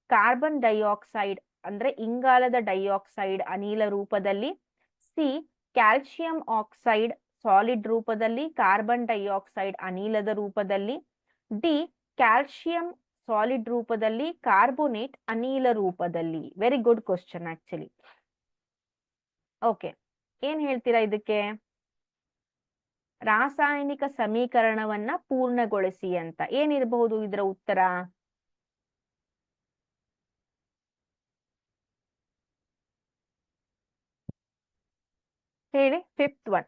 Speaker 1: carbon dioxide ಅಂದ್ರೆ ಇಂಗಾಲದ ಡೈಆಕ್ಸೈಡ್ ಅನಿಲ ರೂಪದಲ್ಲಿ, ಸಿ ಕ್ಯಾಲ್ಸಿಯಂ ಆಕ್ಸೈಡ್ ಸಾಲಿಡ್ ರೂಪದಲ್ಲಿ, ಕಾರ್ಬನ್ ಡೈಆಕ್ಸೈಡ್ ಅನಿಲದ ರೂಪದಲ್ಲಿ, ಡಿ ಕ್ಯಾಲ್ಸಿಯಂ ಸಾಲಿಡ್ ರೂಪದಲ್ಲಿ, ಕಾರ್ಬೋನೇಟ್ ಅನಿಲ ರೂಪದಲ್ಲಿ. Very good question actually. Okay, ಏನ್ ಹೇಳ್ತೀರಾ ಇದಕ್ಕೆ? ರಾಸಾಯನಿಕ ಸಮೀಕರಣವನ್ನ ಪೂರ್ಣಗೊಳಿಸಿ ಅಂತ ಏನಿರಬಹುದು ಇದರ ಉತ್ತರ? ಹೇಳಿ, 5th ಒನ್.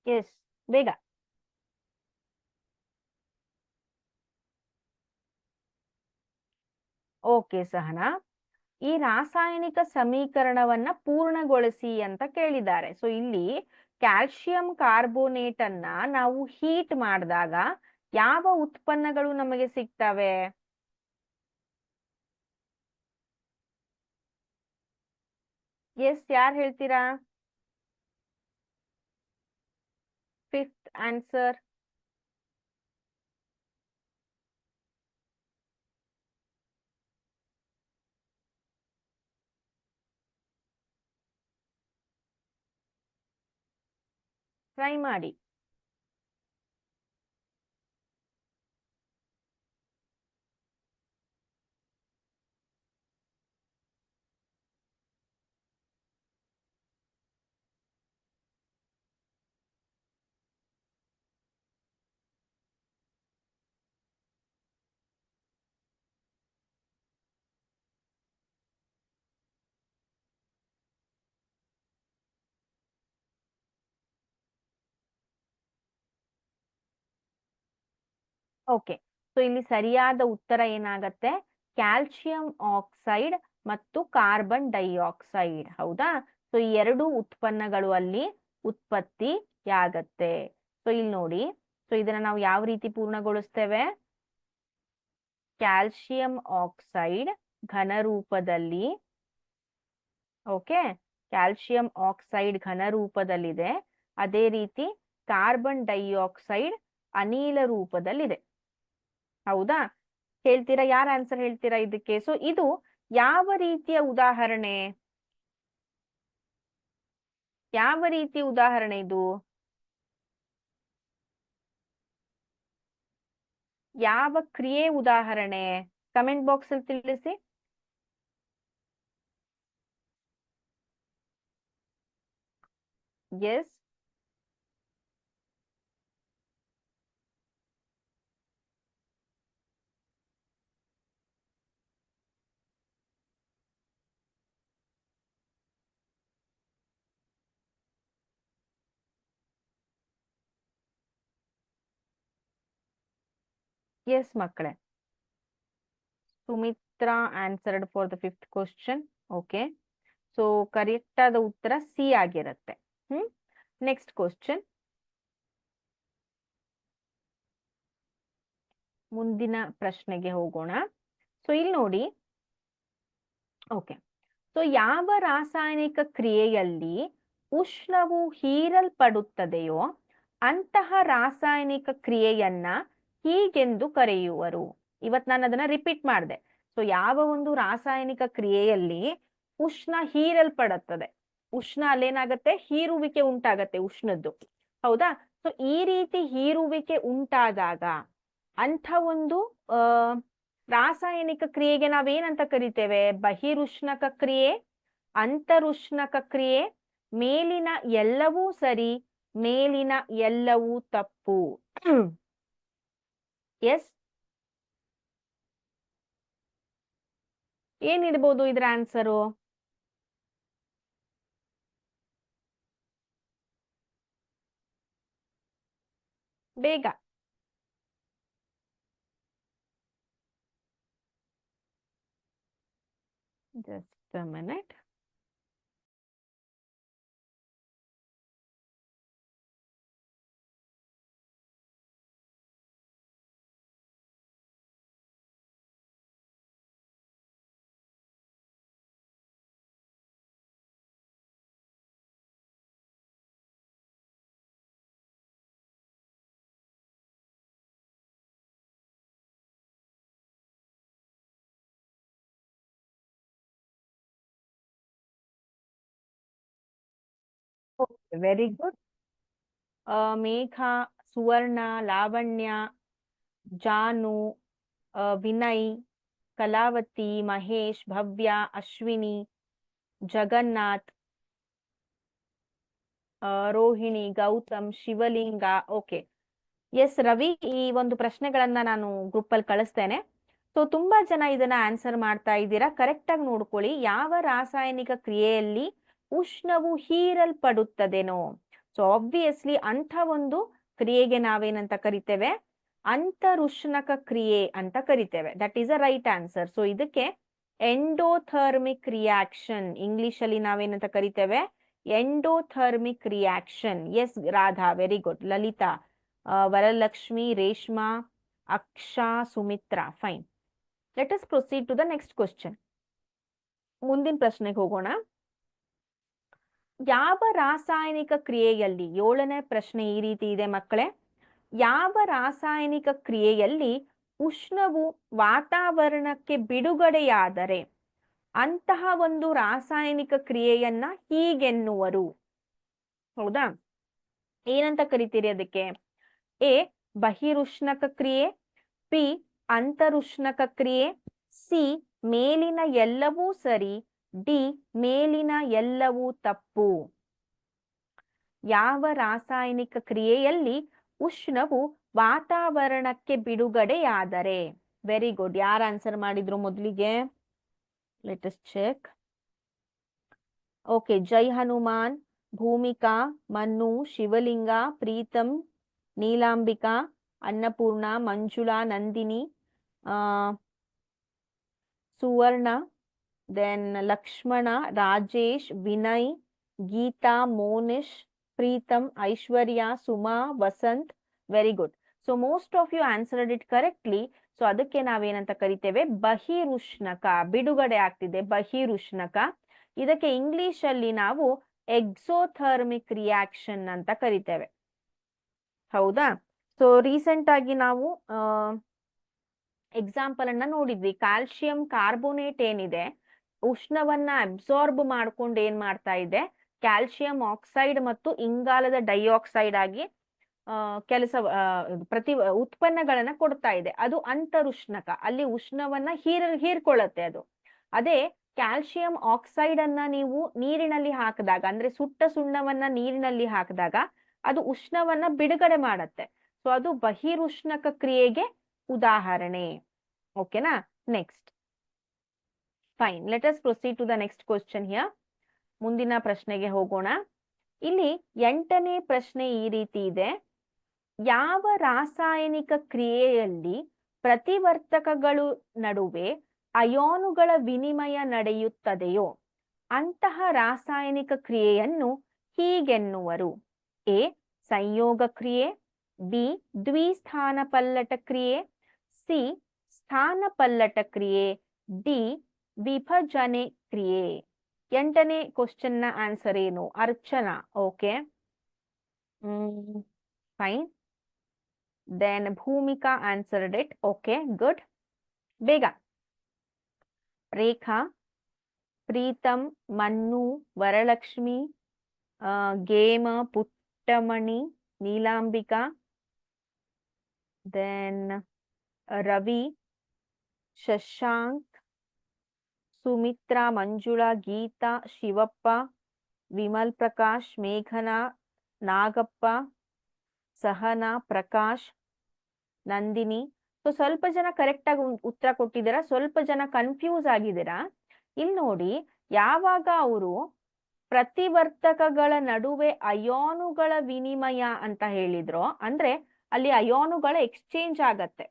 Speaker 1: ಎಸ್, ಬೇಗ. ಓಕೆ ಸಹನಾ, ಈ ರಾಸಾಯನಿಕ ಸಮೀಕರಣವನ್ನ ಪೂರ್ಣಗೊಳಿಸಿ ಅಂತ ಕೇಳಿದ್ದಾರೆ. ಸೊ ಇಲ್ಲಿ ಕ್ಯಾಲ್ಸಿಯಂ ಕಾರ್ಬೋನೇಟ್ ಅನ್ನ ನಾವು ಹೀಟ್ ಮಾಡಿದಾಗ ಯಾವ ಉತ್ಪನ್ನಗಳು ನಮಗೆ ಸಿಗ್ತವೆ? ಎಸ್, ಯಾರು ಹೇಳ್ತೀರಾ? 5th answer. ಟ್ರೈ ಮಾಡಿ. ಓಕೆ, ಸೊ ಇಲ್ಲಿ ಸರಿಯಾದ ಉತ್ತರ ಏನಾಗತ್ತೆ? ಕ್ಯಾಲ್ಸಿಯಂ ಆಕ್ಸೈಡ್ ಮತ್ತು ಕಾರ್ಬನ್ ಡೈಆಕ್ಸೈಡ್. ಹೌದಾ? ಸೊ ಈ ಎರಡು ಉತ್ಪನ್ನಗಳು ಅಲ್ಲಿ ಉತ್ಪತ್ತಿಯಾಗತ್ತೆ. ಸೊ ಇಲ್ಲಿ ನೋಡಿ, ಸೊ ಇದನ್ನ ನಾವು ಯಾವ ರೀತಿ ಪೂರ್ಣಗೊಳಿಸ್ತೇವೆ? ಕ್ಯಾಲ್ಸಿಯಂ ಆಕ್ಸೈಡ್ ಘನ ರೂಪದಲ್ಲಿ, ಓಕೆ, ಕ್ಯಾಲ್ಸಿಯಂ ಆಕ್ಸೈಡ್ ಘನ ರೂಪದಲ್ಲಿದೆ. ಅದೇ ರೀತಿ ಕಾರ್ಬನ್ ಡೈಆಕ್ಸೈಡ್ ಅನಿಲ ರೂಪದಲ್ಲಿದೆ. ಹೌದಾ? ಹೇಳ್ತೀರಾ? ಯಾರ ಆನ್ಸರ್ ಹೇಳ್ತೀರಾ ಇದಕ್ಕೆ? ಸೊ ಇದು ಯಾವ ರೀತಿಯ ಉದಾಹರಣೆ? ಯಾವ ರೀತಿಯ ಉದಾಹರಣೆ ಇದು? ಯಾವ ಕ್ರಿಯೆ ಉದಾಹರಣೆ? ಕಮೆಂಟ್ ಬಾಕ್ಸ್ ಅಲ್ಲಿ ತಿಳಿಸಿ. ಎಸ್, ಎಸ್ ಮಕ್ಕಳೇ. Sumitra answered for the 5th question. Okay, so correct ಆದ ಉತ್ತರ ಸಿ ಆಗಿರುತ್ತೆ. ನೆಕ್ಸ್ಟ್ ಕ್ವಶನ್, ಮುಂದಿನ ಪ್ರಶ್ನೆಗೆ ಹೋಗೋಣ. ಸೊ ಇಲ್ಲಿ ನೋಡಿ, ಓಕೆ, ಸೊ ಯಾವ ರಾಸಾಯನಿಕ ಕ್ರಿಯೆಯಲ್ಲಿ ಉಷ್ಣವು ಹೀರಲ್ಪಡುತ್ತದೆಯೋ ಅಂತಹ ರಾಸಾಯನಿಕ ಕ್ರಿಯೆಯನ್ನ ಹೀಗೆಂದು ಕರೆಯುವರು. ಇವತ್ ನಾನು ಅದನ್ನ ರಿಪೀಟ್ ಮಾಡಿದೆ. ಸೊ ಯಾವ ಒಂದು ರಾಸಾಯನಿಕ ಕ್ರಿಯೆಯಲ್ಲಿ ಉಷ್ಣ ಹೀರಲ್ಪಡುತ್ತದೆ, ಉಷ್ಣ ಅಲ್ಲೇನಾಗತ್ತೆ? ಹೀರುವಿಕೆ ಉಂಟಾಗತ್ತೆ ಉಷ್ಣದ್ದು. ಹೌದಾ? ಸೊ ಈ ರೀತಿ ಹೀರುವಿಕೆ ಉಂಟಾದಾಗ ಅಂಥ ಒಂದು ರಾಸಾಯನಿಕ ಕ್ರಿಯೆಗೆ ನಾವೇನಂತ ಕರಿತೇವೆ? ಬಹಿರುಷ್ಣಕ ಕ್ರಿಯೆ, ಅಂತರುಷ್ಣಕ ಕ್ರಿಯೆ. ಮೇಲಿನ ಎಲ್ಲವೂ ಸರಿ, ಮೇಲಿನ ಎಲ್ಲವೂ ತಪ್ಪು. ಎಸ್, ಏನಿರ್ಬೋದು ಇದರ ಆನ್ಸರು? ಬೇಗ. Just a minute. Very good. Megha, Suvarna, Lavanya, Janu, Vinay, Kalavathi, Mahesh, Bhavya, Ashwini, Jagannath, Rohini, Gautam, Shivalinga. Okay, yes Ravi, ಈ ಒಂದು ಪ್ರಶ್ನೆಗಳನ್ನ ನಾನು ಗ್ರೂಪ್ ಅಲ್ಲಿ ಕಳಿಸ್ತೇನೆ. ಸೊ ತುಂಬಾ ಜನ ಇದನ್ನ ಆನ್ಸರ್ ಮಾಡ್ತಾ ಇದ್ದೀರಾ. ಕರೆಕ್ಟ್ ಆಗಿ ನೋಡ್ಕೊಳ್ಳಿ, ಯಾವ ರಾಸಾಯನಿಕ ಕ್ರಿಯೆಯಲ್ಲಿ ಉಷ್ಣವು ಹೀರಲ್ಪಡುತ್ತದೆನೋ. ಸೊ ಆಬ್ವಿಯಸ್ಲಿ ಅಂಥ ಒಂದು ಕ್ರಿಯೆಗೆ ನಾವೇನಂತ ಕರಿತೇವೆ? ಅಂತರುಷ್ಣಕ ಕ್ರಿಯೆ ಅಂತ ಕರಿತೇವೆ. That is a right answer. So ಇದಕ್ಕೆ ಎಂಡೋಥರ್ಮಿಕ್ ರಿಯಾಕ್ಷನ್, ಇಂಗ್ಲಿಷ್ ಅಲ್ಲಿ ನಾವೇನಂತ ಕರಿತೇವೆ? Endothermic reaction. Yes Radha, very good. Lalitha, Varalakshmi, Reshma, Aksha, Sumitra, fine. Let us proceed to the next question. ಮುಂದಿನ ಪ್ರಶ್ನೆಗೆ ಹೋಗೋಣ. ಯಾವ ರಾಸಾಯನಿಕ ಕ್ರಿಯೆಯಲ್ಲಿ, 7ನೇ ಪ್ರಶ್ನೆ ಈ ರೀತಿ ಇದೆ ಮಕ್ಕಳೇ, ಯಾವ ರಾಸಾಯನಿಕ ಕ್ರಿಯೆಯಲ್ಲಿ ಉಷ್ಣವು ವಾತಾವರಣಕ್ಕೆ ಬಿಡುಗಡೆಯಾದರೆ ಅಂತಹ ಒಂದು ರಾಸಾಯನಿಕ ಕ್ರಿಯೆಯನ್ನ ಹೀಗೆನ್ನುವರು? ಹೌದಾ? ಏನಂತ ಕರಿತೀರಿ ಅದಕ್ಕೆ? ಎ ಬಹಿರುಷ್ಣಕ ಕ್ರಿಯೆ, ಬಿ ಅಂತರುಷ್ಣಕ ಕ್ರಿಯೆ, ಸಿ ಮೇಲಿನ ಎಲ್ಲವೂ ಸರಿ, ಡಿ ಮೇಲಿನ ಎಲ್ಲವೂ ತಪ್ಪು. ಯಾವ ರಾಸಾಯನಿಕ ಕ್ರಿಯೆಯಲ್ಲಿ ಉಷ್ಣವು ವಾತಾವರಣಕ್ಕೆ ಬಿಡುಗಡೆಯಾದರೆ? Very good. ಯಾರು ಆನ್ಸರ್ ಮಾಡಿದ್ರು ಮೊದಲಿಗೆ? Let us check. Okay, Jai Hanuman, Bhoomika, Mannu, Shivalinga, Preetham, Neelambika, Annapurna, Manjula, Nandini, Suvarna, then Lakshmana, Rajesh, Vinay, Geetha, Monish, Preetham, Aishwarya, Suma, Vasant. Very good. So most of you answered it correctly. So ಅದಕ್ಕೆ ನಾವೇನಂತ ಕರಿತೇವೆ, ಬಹಿರುಷ್ಣಕ. ಬಿಡುಗಡೆ ಆಗ್ತಿದೆ, ಬಹಿರುಷ್ಣಕ. ಇದಕ್ಕೆ ಇಂಗ್ಲಿಷ್ ಅಲ್ಲಿ ನಾವು ಎಕ್ಸೋಥರ್ಮಿಕ್ ರಿಯಾಕ್ಷನ್ ಅಂತ ಕರಿತೇವೆ. ಹೌದಾ? ಸೊ ರೀಸೆಂಟ್ ಆಗಿ ನಾವು ಎಕ್ಸಾಂಪಲ್ ಅನ್ನ ನೋಡಿದ್ವಿ. ಕ್ಯಾಲ್ಸಿಯಂ ಕಾರ್ಬೋನೇಟ್ ಏನಿದೆ, ಉಷ್ಣವನ್ನ ಅಬ್ಸಾರ್ಬ್ ಮಾಡ್ಕೊಂಡು ಏನ್ ಮಾಡ್ತಾ ಇದೆ, ಕ್ಯಾಲ್ಸಿಯಂ ಆಕ್ಸೈಡ್ ಮತ್ತು ಇಂಗಾಲದ ಡೈಆಕ್ಸೈಡ್ ಆಗಿ ಕೆಲಸ ಉತ್ಪನ್ನಗಳನ್ನ ಕೊಡ್ತಾ ಇದೆ. ಅದು ಅಂತರುಷ್ಣಕ. ಅಲ್ಲಿ ಉಷ್ಣವನ್ನ ಹೀರ್ಕೊಳ್ಳುತ್ತೆ ಅದು. ಅದೇ ಕ್ಯಾಲ್ಸಿಯಂ ಆಕ್ಸೈಡ್ ಅನ್ನ ನೀವು ನೀರಿನಲ್ಲಿ ಹಾಕಿದಾಗ, ಅಂದ್ರೆ ಸುಟ್ಟ ಸುಣ್ಣವನ್ನ ನೀರಿನಲ್ಲಿ ಹಾಕಿದಾಗ ಅದು ಉಷ್ಣವನ್ನ ಬಿಡುಗಡೆ ಮಾಡತ್ತೆ. ಸೊ ಅದು ಬಹಿರುಷ್ಣಕ ಕ್ರಿಯೆಗೆ ಉದಾಹರಣೆ. ಓಕೆನಾ? Next. Fine, let us proceed to the next question here. ಮುಂದಿನ ಪ್ರಶ್ನೆಗೆ ಹೋಗೋಣ. ಇಲ್ಲಿ 8ನೇ ಪ್ರಶ್ನೆ ಈ ರೀತಿ ಇದೆ. ಯಾವ ರಾಸಾಯನಿಕ ಕ್ರಿಯೆಯಲ್ಲಿ ಪ್ರತಿವರ್ತಕಗಳು ನಡುವೆ ಅಯಾನುಗಳ ವಿನಿಮಯ ನಡೆಯುತ್ತದೆಯೋ ಅಂತಹ ರಾಸಾಯನಿಕ ಕ್ರಿಯೆಯನ್ನು ಹೀಗೆನ್ನುವರು? ಎ ಸಂಯೋಗ ಕ್ರಿಯೆ, ಬಿ ದ್ವಿಸ್ಥಾನ ಪಲ್ಲಟ ಕ್ರಿಯೆ, ಸಿ ಸ್ಥಾನ ಪಲ್ಲಟ ಕ್ರಿಯೆ, ಡಿ ವಿಭಜನೆ ಕ್ರಿಯೆ. 8ನೇ ಕ್ವಶನ್ ನ ಆನ್ಸರ್ ಏನು? Archana. Okay, fine. Then Bhoomika answered it. Okay, good. ಬೇಗ. ರೇಖಾ, ಪ್ರೀತಮ್, ಮನ್ನು, ವರಲಕ್ಷ್ಮಿ, ಗೇಮ, ಪುಟ್ಟಮಣಿ, ನೀಲಾಂಬಿಕಾ, ದೆನ್ ರವಿ, ಶಶಾಂಕ್, ಸುಮಿತ್ರಾ, ಮಂಜುಳಾ, ಗೀತಾ, ಶಿವಪ್ಪ, ವಿಮಲ್ ಪ್ರಕಾಶ್, ಮೇಘನಾ, ನಾಗಪ್ಪ, ಸಹನಾ, ಪ್ರಕಾಶ್, ನಂದಿನಿ. ಸೊ ಸ್ವಲ್ಪ ಜನ ಕರೆಕ್ಟ್ ಆಗಿ ಉತ್ತರ ಕೊಟ್ಟಿದ್ದೀರಾ, ಸ್ವಲ್ಪ ಜನ ಕನ್ಫ್ಯೂಸ್ ಆಗಿದ್ದೀರಾ. ಇಲ್ಲಿ ನೋಡಿ, ಯಾವಾಗ ಅವರು ಪ್ರತಿವರ್ತಕಗಳ ನಡುವೆ ಅಯಾನುಗಳ ವಿನಿಮಯ ಅಂತ ಹೇಳಿದ್ರು, ಅಂದ್ರೆ ಅಲ್ಲಿ ಅಯಾನುಗಳ ಎಕ್ಸ್ಚೇಂಜ್ ಆಗತ್ತೆ.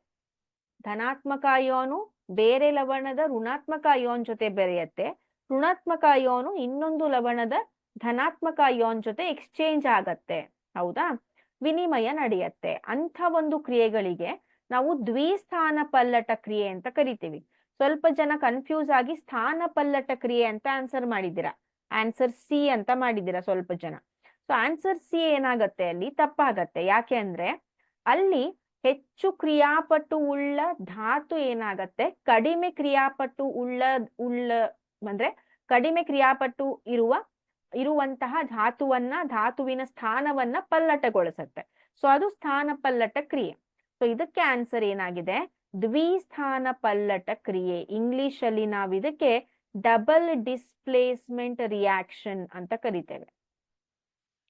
Speaker 1: ಧನಾತ್ಮಕ ಅಯಾನು ಬೇರೆ ಲವಣದ ಋಣಾತ್ಮಕ ಅಯಾನ್ ಜೊತೆ ಬೆರೆಯತ್ತೆ, ಋಣಾತ್ಮಕ ಅಯಾನು ಇನ್ನೊಂದು ಲವಣದ ಧನಾತ್ಮಕ ಅಯಾನ್ ಜೊತೆ ಎಕ್ಸ್ಚೇಂಜ್ ಆಗತ್ತೆ. ಹೌದಾ? ವಿನಿಮಯ ನಡೆಯತ್ತೆ. ಅಂಥ ಒಂದು ಕ್ರಿಯೆಗಳಿಗೆ ನಾವು ದ್ವಿಸ್ಥಾನ ಪಲ್ಲಟ ಕ್ರಿಯೆ ಅಂತ ಕರಿತೀವಿ. ಸ್ವಲ್ಪ ಜನ ಕನ್ಫ್ಯೂಸ್ ಆಗಿ ಸ್ಥಾನ ಪಲ್ಲಟ ಕ್ರಿಯೆ ಅಂತ ಆನ್ಸರ್ ಮಾಡಿದ್ದೀರಾ. ಆನ್ಸರ್ ಸಿ ಅಂತ ಮಾಡಿದ್ದೀರಾ ಸ್ವಲ್ಪ ಜನ. ಸೊ ಆನ್ಸರ್ ಸಿ ಏನಾಗತ್ತೆ, ಅಲ್ಲಿ ತಪ್ಪಾಗತ್ತೆ. ಯಾಕೆ ಅಂದ್ರೆ ಅಲ್ಲಿ ಹೆಚ್ಚು ಕ್ರಿಯಾಪಟು ಉಳ್ಳ ಧಾತು ಏನಾಗತ್ತೆ, ಕಡಿಮೆ ಕ್ರಿಯಾಪಟು ಅಂದ್ರೆ ಕಡಿಮೆ ಕ್ರಿಯಾಪಟು ಇರುವಂತಹ ಧಾತುವಿನ ಸ್ಥಾನವನ್ನ ಪಲ್ಲಟಗೊಳಿಸತ್ತೆ. ಸೊ ಅದು ಸ್ಥಾನ ಪಲ್ಲಟ ಕ್ರಿಯೆ. ಸೊ ಇದಕ್ಕೆ ಆನ್ಸರ್ ಏನಾಗಿದೆ, ದ್ವಿಸ್ಥಾನ ಪಲ್ಲಟ ಕ್ರಿಯೆ. ಇಂಗ್ಲಿಷ್ ಅಲ್ಲಿ ನಾವು ಇದಕ್ಕೆ ಡಬಲ್ ಡಿಸ್ಪ್ಲೇಸ್ಮೆಂಟ್ ರಿಯಾಕ್ಷನ್ ಅಂತ ಕರಿತೇವೆ.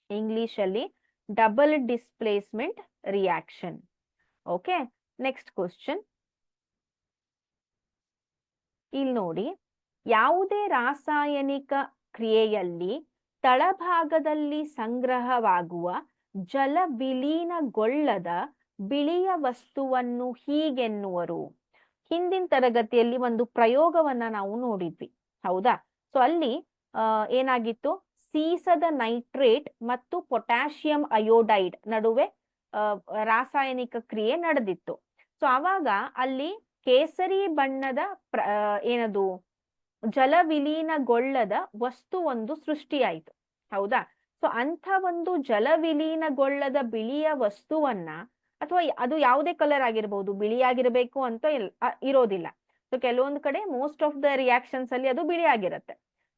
Speaker 1: ಇಂಗ್ಲಿಷ್ ಅಲ್ಲಿ double displacement reaction. Okay, next question. ಇಲ್ಲಿ ನೋಡಿ, ಯಾವುದೇ ರಾಸಾಯನಿಕ ಕ್ರಿಯೆಯಲ್ಲಿ ತಳಭಾಗದಲ್ಲಿ ಸಂಗ್ರಹವಾಗುವ ಜಲ ವಿಲೀನಗೊಳ್ಳದ ಬಿಳಿಯ ವಸ್ತುವನ್ನು ಹೀಗೆನ್ನುವರು? ಹಿಂದಿನ ತರಗತಿಯಲ್ಲಿ ಒಂದು ಪ್ರಯೋಗವನ್ನ ನಾವು ನೋಡಿದ್ವಿ. ಹೌದಾ? ಸೊ ಅಲ್ಲಿ ಏನಾಗಿತ್ತು, ಸೀಸದ ನೈಟ್ರೇಟ್ ಮತ್ತು ಪೊಟ್ಯಾಷಿಯಂ ಅಯೋಡೈಡ್ ನಡುವೆ ರಾಸಾಯನಿಕ ಕ್ರಿಯೆ ನಡೆದಿತ್ತು. ಸೊ ಆವಾಗ ಅಲ್ಲಿ ಕೇಸರಿ ಬಣ್ಣದ ಏನದು ಜಲ ವಿಲೀನಗೊಳ್ಳದ ವಸ್ತು ಒಂದು ಸೃಷ್ಟಿಯಾಯಿತು. ಹೌದಾ? ಸೊ ಅಂಥ ಒಂದು ಜಲ ವಿಲೀನಗೊಳ್ಳದ ಬಿಳಿಯ ವಸ್ತುವನ್ನ, ಅಥವಾ ಅದು ಯಾವುದೇ ಕಲರ್ ಆಗಿರ್ಬೋದು, ಬಿಳಿಯಾಗಿರ್ಬೇಕು ಅಂತ ಇರೋದಿಲ್ಲ. ಸೊ ಕೆಲವೊಂದು ಕಡೆ ಮೋಸ್ಟ್ ಆಫ್ ದ ರಿಯಾಕ್ಷನ್ಸ್ ಅಲ್ಲಿ ಅದು ಬಿಳಿಯಾಗಿರುತ್ತೆ.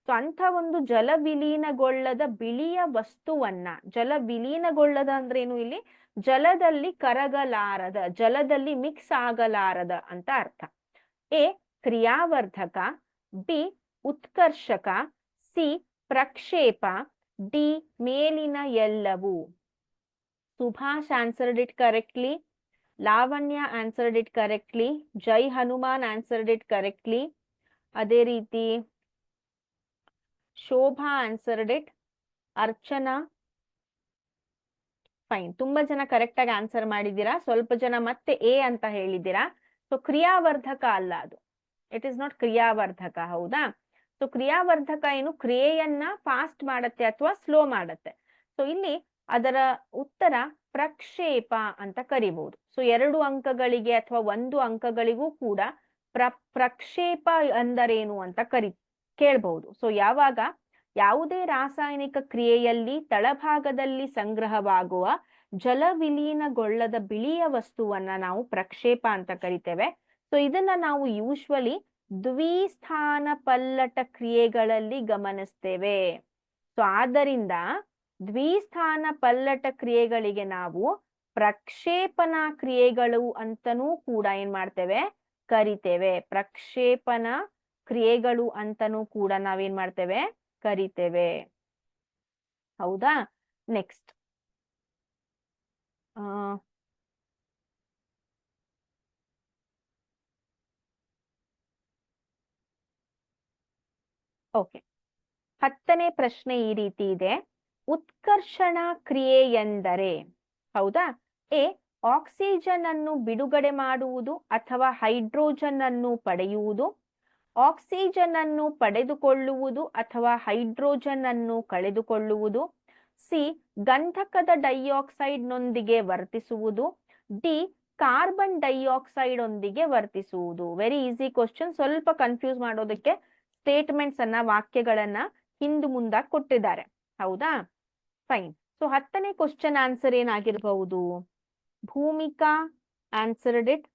Speaker 1: ಸೊ ಅಂಥ ಒಂದು ಜಲ ವಿಲೀನಗೊಳ್ಳದ ಬಿಳಿಯ ವಸ್ತುವನ್ನ, ಜಲ ವಿಲೀನಗೊಳ್ಳದ ಅಂದ್ರೇನು, ಇಲ್ಲಿ ಜಲದಲ್ಲಿ ಕರಗಲಾರದ, ಜಲದಲ್ಲಿ ಮಿಕ್ಸ್ ಆಗಲಾರದ ಅಂತ ಅರ್ಥ. ಎ ಕ್ರಿಯಾವರ್ಧಕ, ಬಿ ಉತ್ಕರ್ಷಕ, ಸಿ ಪ್ರಕ್ಷೇಪ, ಡಿ ಮೇಲಿನ ಎಲ್ಲವೂ. Subhash answered it correctly, Lavanya answered it correctly, Jai Hanuman answered it correctly, ಅದೇ ರೀತಿ Shobha answered it, Archana, fine, ತುಂಬಾ ಜನ ಕರೆಕ್ಟ್ ಆಗಿ ಆನ್ಸರ್ ಮಾಡಿದ್ದೀರಾ, ಸ್ವಲ್ಪ ಜನ ಮತ್ತೆ ಎ ಅಂತ ಹೇಳಿದ್ದೀರಾ. ಸೊ ಕ್ರಿಯಾವರ್ಧಕ ಅಲ್ಲ ಅದು, ಇಟ್ ಇಸ್ ನಾಟ್ ಕ್ರಿಯಾವರ್ಧಕ, ಹೌದಾ? ಸೊ ಕ್ರಿಯಾವರ್ಧಕ ಏನು ಕ್ರಿಯೆಯನ್ನ ಫಾಸ್ಟ್ ಮಾಡತ್ತೆ ಅಥವಾ ಸ್ಲೋ ಮಾಡತ್ತೆ. ಸೊ ಇಲ್ಲಿ ಅದರ ಉತ್ತರ ಪ್ರಕ್ಷೇಪ ಅಂತ ಕರಿಬಹುದು. ಸೊ 2 ಅಂಕಗಳಿಗೆ ಅಥವಾ 1 ಅಂಕಗಳಿಗೂ ಕೂಡ ಪ್ರಕ್ಷೇಪ ಅಂದರೇನು ಅಂತ ಕೇಳ್ಬಹುದು. ಸೊ ಯಾವಾಗ ಯಾವುದೇ ರಾಸಾಯನಿಕ ಕ್ರಿಯೆಯಲ್ಲಿ ತಳಭಾಗದಲ್ಲಿ ಸಂಗ್ರಹವಾಗುವ ಜಲವಿಲೀನಗೊಳ್ಳದ ಬಿಳಿಯ ವಸ್ತುವನ್ನ ನಾವು ಪ್ರಕ್ಷೇಪ ಅಂತ ಕರಿತೇವೆ. ಸೊ ಇದನ್ನ ನಾವು ಯೂಶ್ವಲಿ ದ್ವಿಸ್ಥಾನ ಪಲ್ಲಟ ಕ್ರಿಯೆಗಳಲ್ಲಿ ಗಮನಿಸ್ತೇವೆ. ಸೊ ಆದ್ದರಿಂದ ದ್ವಿಸ್ಥಾನ ಪಲ್ಲಟ ಕ್ರಿಯೆಗಳಿಗೆ ನಾವು ಪ್ರಕ್ಷೇಪಣಾ ಕ್ರಿಯೆಗಳು ಅಂತನೂ ಕೂಡ ಏನ್ ಮಾಡ್ತೇವೆ, ಕರಿತೇವೆ. ಪ್ರಕ್ಷೇಪಣ ಕ್ರಿಯೆಗಳು ಅಂತನೂ ಕೂಡ ನಾವೇನ್ ಮಾಡ್ತೇವೆ, ಕರಿತೇವೆ. ಹೌದಾ? ನೆಕ್ಸ್ಟ್ ಓಕೆ, 10ನೇ ಪ್ರಶ್ನೆ ಈ ರೀತಿ ಇದೆ. ಉತ್ಕರ್ಷಣ ಕ್ರಿಯೆ ಎಂದರೆ, ಹೌದಾ? ಎ ಆಕ್ಸಿಜನ್ ಅನ್ನು ಬಿಡುಗಡೆ ಮಾಡುವುದು ಅಥವಾ ಹೈಡ್ರೋಜನ್ ಅನ್ನು ಪಡೆಯುವುದು, ಆಕ್ಸಿಜನ್ ಅನ್ನು ಪಡೆದುಕೊಳ್ಳುವುದು ಅಥವಾ ಹೈಡ್ರೋಜನ್ ಅನ್ನು ಕಳೆದುಕೊಳ್ಳುವುದು, ಸಿ ಗಂಧಕದ ಡೈಆಕ್ಸೈಡ್ ನೊಂದಿಗೆ ವರ್ತಿಸುವುದು, ಡಿ ಕಾರ್ಬನ್ ಡೈಆಕ್ಸೈಡ್ ಒಂದಿಗೆ ವರ್ತಿಸುವುದು. ವೆರಿ ಈಸಿ ಕ್ವಶನ್, ಸ್ವಲ್ಪ ಕನ್ಫ್ಯೂಸ್ ಮಾಡೋದಕ್ಕೆ ಸ್ಟೇಟ್ಮೆಂಟ್ಸ್ ಅನ್ನ, ವಾಕ್ಯಗಳನ್ನ ಹಿಂದು ಮುಂದಾಗಿ ಕೊಟ್ಟಿದ್ದಾರೆ. ಹೌದಾ? ಫೈನ್. ಸೊ 10ನೇ ಕ್ವಶನ್ ಆನ್ಸರ್ ಏನಾಗಿರಬಹುದು? Bhoomika answered it.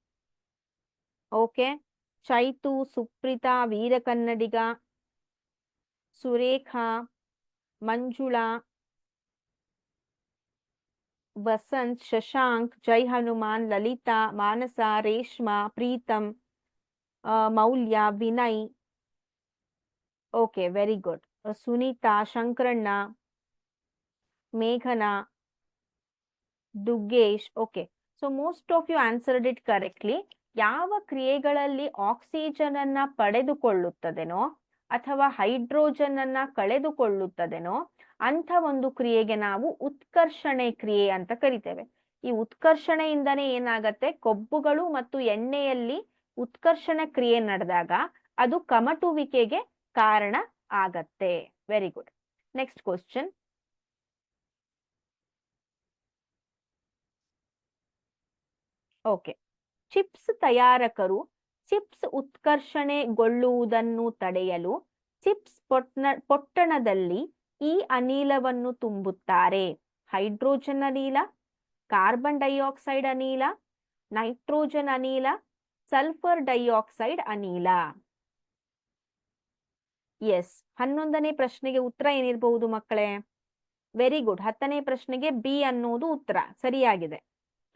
Speaker 1: Okay, Chaitu, Supreetha, Veerakannadiga, Surekha, Manjula, Vasant, Shashank, Jai Hanuman, Lalitha, Manasa, Reshma, Preetham, Maulya, Vinay. Okay, very good. Sunitha, Shankaranna, ಮೇಘನಾ, Duggesh. Okay, so most of you answered it correctly. ಯಾವ ಕ್ರಿಯೆಗಳಲ್ಲಿ ಆಕ್ಸಿಜನ್ ಅನ್ನ ಪಡೆದುಕೊಳ್ಳುತ್ತದೆನೋ ಅಥವಾ ಹೈಡ್ರೋಜನ್ ಅನ್ನ ಕಳೆದುಕೊಳ್ಳುತ್ತದೆನೋ ಅಂಥ ಒಂದು ಕ್ರಿಯೆಗೆ ನಾವು ಉತ್ಕರ್ಷಣೆ ಕ್ರಿಯೆ ಅಂತ ಕರಿತೇವೆ. ಈ ಉತ್ಕರ್ಷಣೆಯಿಂದನೇ ಏನಾಗತ್ತೆ, ಕೊಬ್ಬುಗಳು ಮತ್ತು ಎಣ್ಣೆಯಲ್ಲಿ ಉತ್ಕರ್ಷಣ ಕ್ರಿಯೆ ನಡೆದಾಗ ಅದು ಕಮಟುವಿಕೆಗೆ ಕಾರಣ ಆಗತ್ತೆ. Very good. Next question. Okay, chips ತಯಾರಕರು ಚಿಪ್ಸ್ ಉತ್ಕರ್ಷಣೆಗೊಳ್ಳುವುದನ್ನು ತಡೆಯಲು ಚಿಪ್ಸ್ ಪೊಟ್ಟಣದಲ್ಲಿ ಈ ಅನಿಲವನ್ನು ತುಂಬುತ್ತಾರೆ. ಹೈಡ್ರೋಜನ್ ಅನಿಲ, ಕಾರ್ಬನ್ ಡೈಆಕ್ಸೈಡ್ ಅನಿಲ, ನೈಟ್ರೋಜನ್ ಅನಿಲ, ಸಲ್ಫರ್ ಡೈಆಕ್ಸೈಡ್ ಅನಿಲ. ಎಸ್, 11ನೇ ಪ್ರಶ್ನೆಗೆ ಉತ್ತರ ಏನಿರಬಹುದು ಮಕ್ಕಳೇ? Very good. 10ನೇ ಪ್ರಶ್ನೆಗೆ ಬಿ ಅನ್ನೋದು ಉತ್ತರ ಸರಿಯಾಗಿದೆ.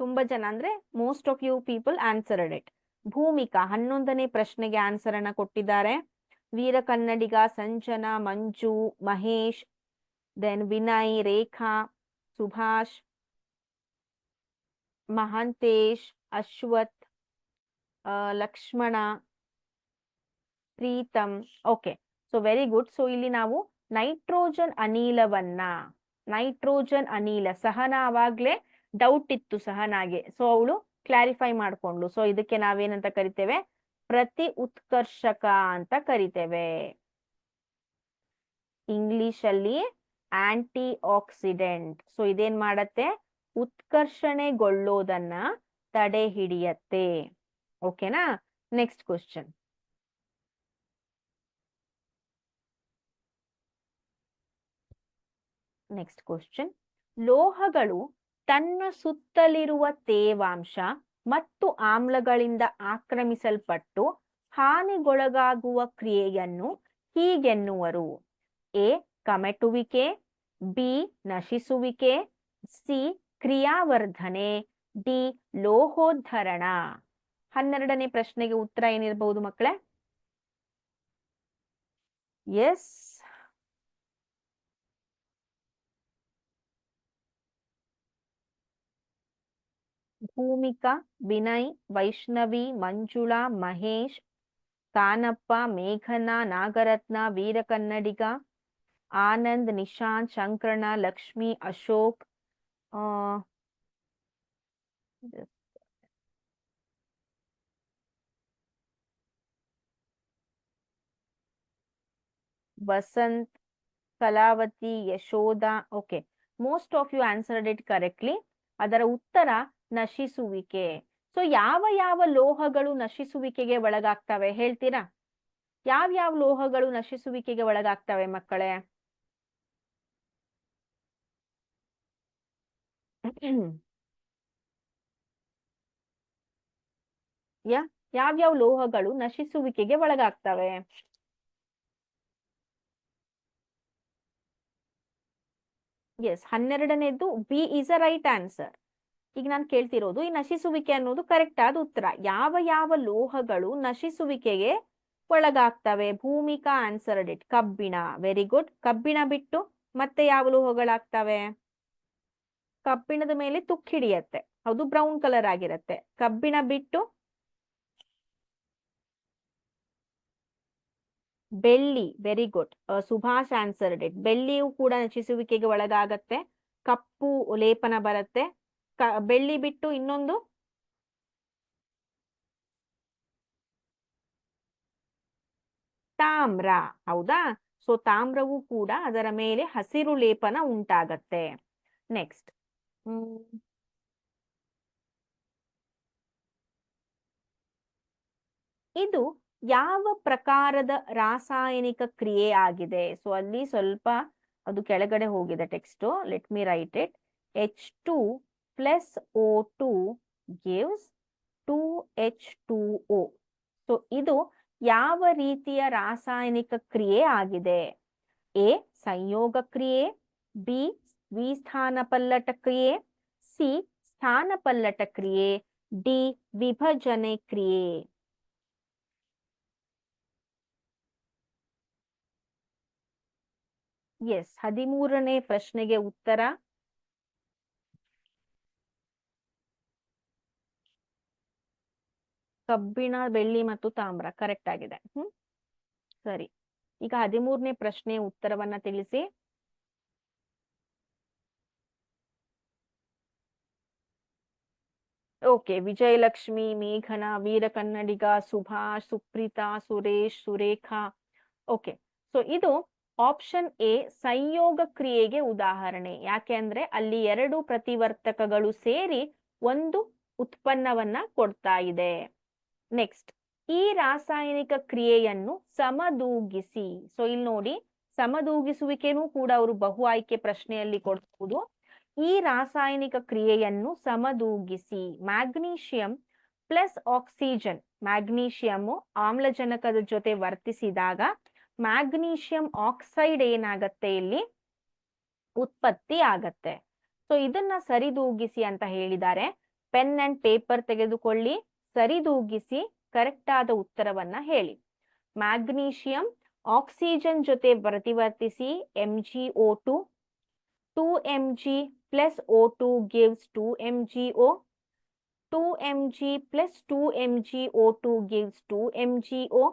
Speaker 1: ತುಂಬಾ ಜನ ಅಂದ್ರೆ most of you people answered it. Bhoomika 11ನೇ ಪ್ರಶ್ನೆಗೆ ಆನ್ಸರ್ ಅನ್ನ ಕೊಟ್ಟಿದ್ದಾರೆ. Veera Kannadiga, Sanjana, Manju, Mahesh, then Vinay, Rekha, Subhash, Mahantesh, Ashwath, Lakshmana, Preetham. Okay, so very good. So ಇಲ್ಲಿ ನಾವು ನೈಟ್ರೋಜನ್ ಅನಿಲವನ್ನ, ನೈಟ್ರೋಜನ್ ಅನಿಲ, ಸಹನಾ ಅವಾಗ್ಲೇ ಡೌಟ್ ಇತ್ತು ಸಹನಾಗೆ, ಸೊ ಅವಳು ಕ್ಲಾರಿಫೈ ಮಾಡ್ಕೊಂಡ್ಲು. ಸೊ ಇದಕ್ಕೆ ನಾವೇನಂತ ಕರಿತೇವೆ? ಪ್ರತಿ ಉತ್ಕರ್ಷಕ ಅಂತ ಕರಿತೇವೆ. ಇಂಗ್ಲಿಷ್ ಅಲ್ಲಿ ಆಂಟಿ ಆಕ್ಸಿಡೆಂಟ್. ಸೊ ಇದೇನ್ ಮಾಡತ್ತೆ? ಉತ್ಕರ್ಷಣೆಗೊಳ್ಳೋದನ್ನ ತಡೆ ಹಿಡಿಯತ್ತೆ. ಓಕೆನಾ? Next question. Next question. ಲೋಹಗಳು ತನ್ನ ಸುತ್ತಲಿರುವ ತೇವಾಂಶ ಮತ್ತು ಆಮ್ಲಗಳಿಂದ ಆಕ್ರಮಿಸಲ್ಪಟ್ಟು ಹಾನಿಗೊಳಗಾಗುವ ಕ್ರಿಯೆಯನ್ನು ಹೀಗೆನ್ನುವರು. ಎ ಕಮೆಟುವಿಕೆ, ಬಿ ನಶಿಸುವಿಕೆ, ಸಿ ಕ್ರಿಯಾವರ್ಧನೆ, ಡಿ ಲೋಹೋದ್ಧರಣ. 12ನೇ ಪ್ರಶ್ನೆಗೆ ಉತ್ತರ ಏನಿರಬಹುದು ಮಕ್ಕಳೇ? ಎಸ್, ಭೂಮಿಕಾ, ವಿನಯ್, ವೈಷ್ಣವಿ, ಮಂಜುಳಾ, ಮಹೇಶ್, ಕಾನಪ್ಪ, ಮೇಘನಾ, Nagaratna, Veerakannadiga, Anand, Nishant, Shankaran, Lakshmi, Ashok, Vasant, Kalavathi, Yashoda. Okay, most of you answered it correctly. ಅದರ ಉತ್ತರ ನಶಿಸುವಿಕೆ. ಸೊ ಯಾವ ಯಾವ ಲೋಹಗಳು ನಶಿಸುವಿಕೆಗೆ ಒಳಗಾಗ್ತವೆ ಹೇಳ್ತೀರಾ? ಯಾವ್ಯಾವ ಲೋಹಗಳು ನಶಿಸುವಿಕೆಗೆ ಒಳಗಾಗ್ತವೆ ಮಕ್ಕಳೇ? ಯಾವ್ಯಾವ ಲೋಹಗಳು ನಶಿಸುವಿಕೆಗೆ ಒಳಗಾಗ್ತವೆ? ಎಸ್, 12ನೇದು B is a right answer. ಈಗ ನಾನು ಕೇಳ್ತಿರೋದು ಈ ನಶಿಸುವಿಕೆ ಅನ್ನೋದು ಕರೆಕ್ಟ್ ಆದ ಉತ್ತರ. ಯಾವ ಯಾವ ಲೋಹಗಳು ನಶಿಸುವಿಕೆಗೆ ಒಳಗಾಗ್ತವೆ? ಭೂಮಿಕಾ ಆನ್ಸರ್ಡ್ ಇಟ್ ಕಬ್ಬಿಣ. Very good. ಕಬ್ಬಿಣ ಬಿಟ್ಟು ಮತ್ತೆ ಯಾವ ಲೋಹಗಳಾಗ್ತವೆ? ಕಬ್ಬಿಣದ ಮೇಲೆ ತುಕ್ಕು ಹಿಡಿಯತ್ತೆ, ಹೌದು, ಬ್ರೌನ್ ಕಲರ್ ಆಗಿರತ್ತೆ. ಕಬ್ಬಿಣ ಬಿಟ್ಟು ಬೆಳ್ಳಿ. Very good. Subhash answered it. ಬೆಳ್ಳಿಯೂ ಕೂಡ ನಶಿಸುವಿಕೆಗೆ ಒಳಗಾಗತ್ತೆ, ಕಪ್ಪು ಲೇಪನ ಬರುತ್ತೆ. ಬೆಳ್ಳಿ ಬಿಟ್ಟು ಇನ್ನೊಂದು ತಾಮ್ರ, ಹೌದಾ? ಸೊ ತಾಮ್ರವು ಕೂಡ ಅದರ ಮೇಲೆ ಹಸಿರು ಲೇಪನ ಉಂಟಾಗತ್ತೆ. ನೆಕ್ಸ್ಟ್, ಇದು ಯಾವ ಪ್ರಕಾರದ ರಾಸಾಯನಿಕ ಕ್ರಿಯೆ ಆಗಿದೆ? ಸೊ ಅಲ್ಲಿ ಸ್ವಲ್ಪ ಅದು ಕೆಳಗಡೆ ಹೋಗಿದೆ text. Let me right it. H2 plus O2 gives 2H2O. So ಇದು ಯಾವ ರೀತಿಯ ರಾಸಾಯನಿಕ ಕ್ರಿಯೆ ಆಗಿದೆ? ಎ ಸಂಯೋಗ ಕ್ರಿಯೆ, ಬಿ ದ್ವಿಸ್ಥಾನಪಲ್ಲಟ ಕ್ರಿಯೆ, ಸಿ ಸ್ಥಾನಪಲ್ಲಟ ಕ್ರಿಯೆ, ಡಿ ವಿಭಜನೆ ಕ್ರಿಯೆ. ಎಸ್, 13ನೇ ಪ್ರಶ್ನೆಗೆ ಉತ್ತರ ಕಬ್ಬಿಣ, ಬೆಳ್ಳಿ ಮತ್ತು ತಾಮ್ರ ಕರೆಕ್ಟ್ ಆಗಿದೆ. ಸರಿ, ಈಗ 13ನೇ ಪ್ರಶ್ನೆಯ ಉತ್ತರವನ್ನ ತಿಳಿಸಿ. ಓಕೆ, ವಿಜಯಲಕ್ಷ್ಮಿ, ಮೇಘನ, ವೀರ ಕನ್ನಡಿಗ, ಸುಭಾಷ್, ಸುಪ್ರೀತಾ, ಸುರೇಶ್, ಸುರೇಖಾ. ಓಕೆ, ಸೊ ಇದು ಆಪ್ಷನ್ ಎ ಸಂಯೋಗ ಕ್ರಿಯೆಗೆ ಉದಾಹರಣೆ. ಯಾಕೆ ಅಂದ್ರೆ ಅಲ್ಲಿ 2 ಪ್ರತಿವರ್ತಕಗಳು ಸೇರಿ ಒಂದು ಉತ್ಪನ್ನವನ್ನ ಕೊಡ್ತಾ ಇದೆ. ನೆಕ್ಸ್ಟ್, ಈ ರಾಸಾಯನಿಕ ಕ್ರಿಯೆಯನ್ನು ಸಮದೂಗಿಸಿ. ಸೊ ಇಲ್ಲಿ ನೋಡಿ, ಸಮದೂಗಿಸುವಿಕೆನೂ ಕೂಡ ಅವರು ಬಹು ಆಯ್ಕೆ ಪ್ರಶ್ನೆಯಲ್ಲಿ ಕೊಡ್ಬೋದು. ಈ ರಾಸಾಯನಿಕ ಕ್ರಿಯೆಯನ್ನು ಸಮದೂಗಿಸಿ. ಮ್ಯಾಗ್ನೀಷಿಯಂ ಪ್ಲಸ್ ಆಕ್ಸಿಜನ್, ಮ್ಯಾಗ್ನೀಷಿಯಂ ಆಮ್ಲಜನಕದ ಜೊತೆ ವರ್ತಿಸಿದಾಗ ಮ್ಯಾಗ್ನೀಷಿಯಂ ಆಕ್ಸೈಡ್ ಏನಾಗತ್ತೆ, ಇಲ್ಲಿ ಉತ್ಪತ್ತಿ ಆಗತ್ತೆ. ಸೊ ಇದನ್ನ ಸರಿದೂಗಿಸಿ ಅಂತ ಹೇಳಿದ್ದಾರೆ. ಪೆನ್ ಅಂಡ್ ಪೇಪರ್ ತೆಗೆದುಕೊಳ್ಳಿ, ಸರಿದೂಗಿಸಿ ಕರೆಕ್ಟ್ ಆದ ಉತ್ತರವನ್ನ ಹೇಳಿ. ಮ್ಯಾಗ್ನೀಷಿಯಂ ಆಕ್ಸಿಜನ್ ಜೊತೆ ಪ್ರತಿವರ್ತಿಸಿ MgO2, 2Mg plus O2 gives 2MgO, 2Mg plus 2MgO2 gives 2MgO,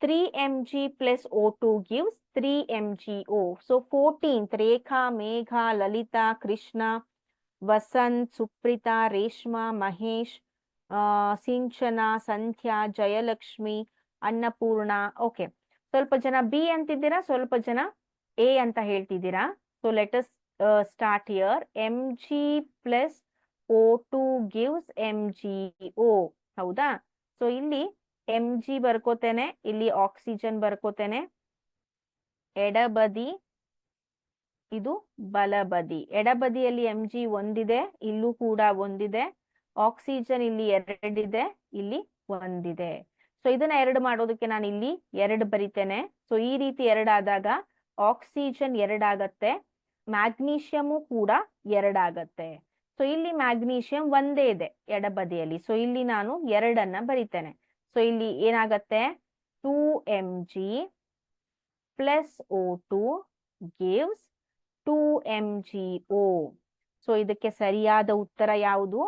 Speaker 1: 3Mg plus O2 gives 3MgO. So 14th, Rekha, Megha, Lalita, Krishna, Vasant, Suprita, Reshma, Mahesh, Sinchana, Sandhya, Jayalakshmi, Annapurna. Okay, ಸ್ವಲ್ಪ ಜನ B ಅಂತಿದ್ದೀರಾ, ಸ್ವಲ್ಪ ಜನ A ಅಂತ ಹೇಳ್ತಿದ್ದೀರಾ. So let us start here. Mg plus O2 gives MgO, ಹೌದಾ? ಸೊ ಇಲ್ಲಿ Mg ಬರ್ಕೋತೇನೆ, ಇಲ್ಲಿ ಆಕ್ಸಿಜನ್ ಬರ್ಕೋತೇನೆ. ಎಡಬದಿ, ಇದು ಬಲಬದಿ. ಎಡಬದಿಯಲ್ಲಿ Mg ಒಂದಿದೆ, ಇಲ್ಲೂ ಕೂಡ ಒಂದಿದೆ. ಆಕ್ಸಿಜನ್ ಇಲ್ಲಿ 2 ಇದೆ, ಇಲ್ಲಿ 1 ಇದೆ. ಸೊ ಇದನ್ನ 2 ಮಾಡೋದಕ್ಕೆ ನಾನು ಇಲ್ಲಿ 2 ಬರಿತೇನೆ. ಸೊ ಈ ರೀತಿ 2 ಆದಾಗ ಆಕ್ಸಿಜನ್ 2 ಆಗತ್ತೆ, ಮ್ಯಾಗ್ನೀಷಿಯಮು ಕೂಡ 2 ಆಗತ್ತೆ. ಸೊ ಇಲ್ಲಿ ಮ್ಯಾಗ್ನೀಷಿಯಂ ಒಂದೇ ಇದೆ ಎಡಬದಿಯಲ್ಲಿ. ಸೊ ಇಲ್ಲಿ ನಾನು 2ಅನ್ನ ಬರಿತೇನೆ. ಸೊ ಇಲ್ಲಿ ಏನಾಗತ್ತೆ, 2Mg plus O2 gives 2MgO. So ಇದಕ್ಕೆ ಸರಿಯಾದ ಉತ್ತರ ಯಾವುದು?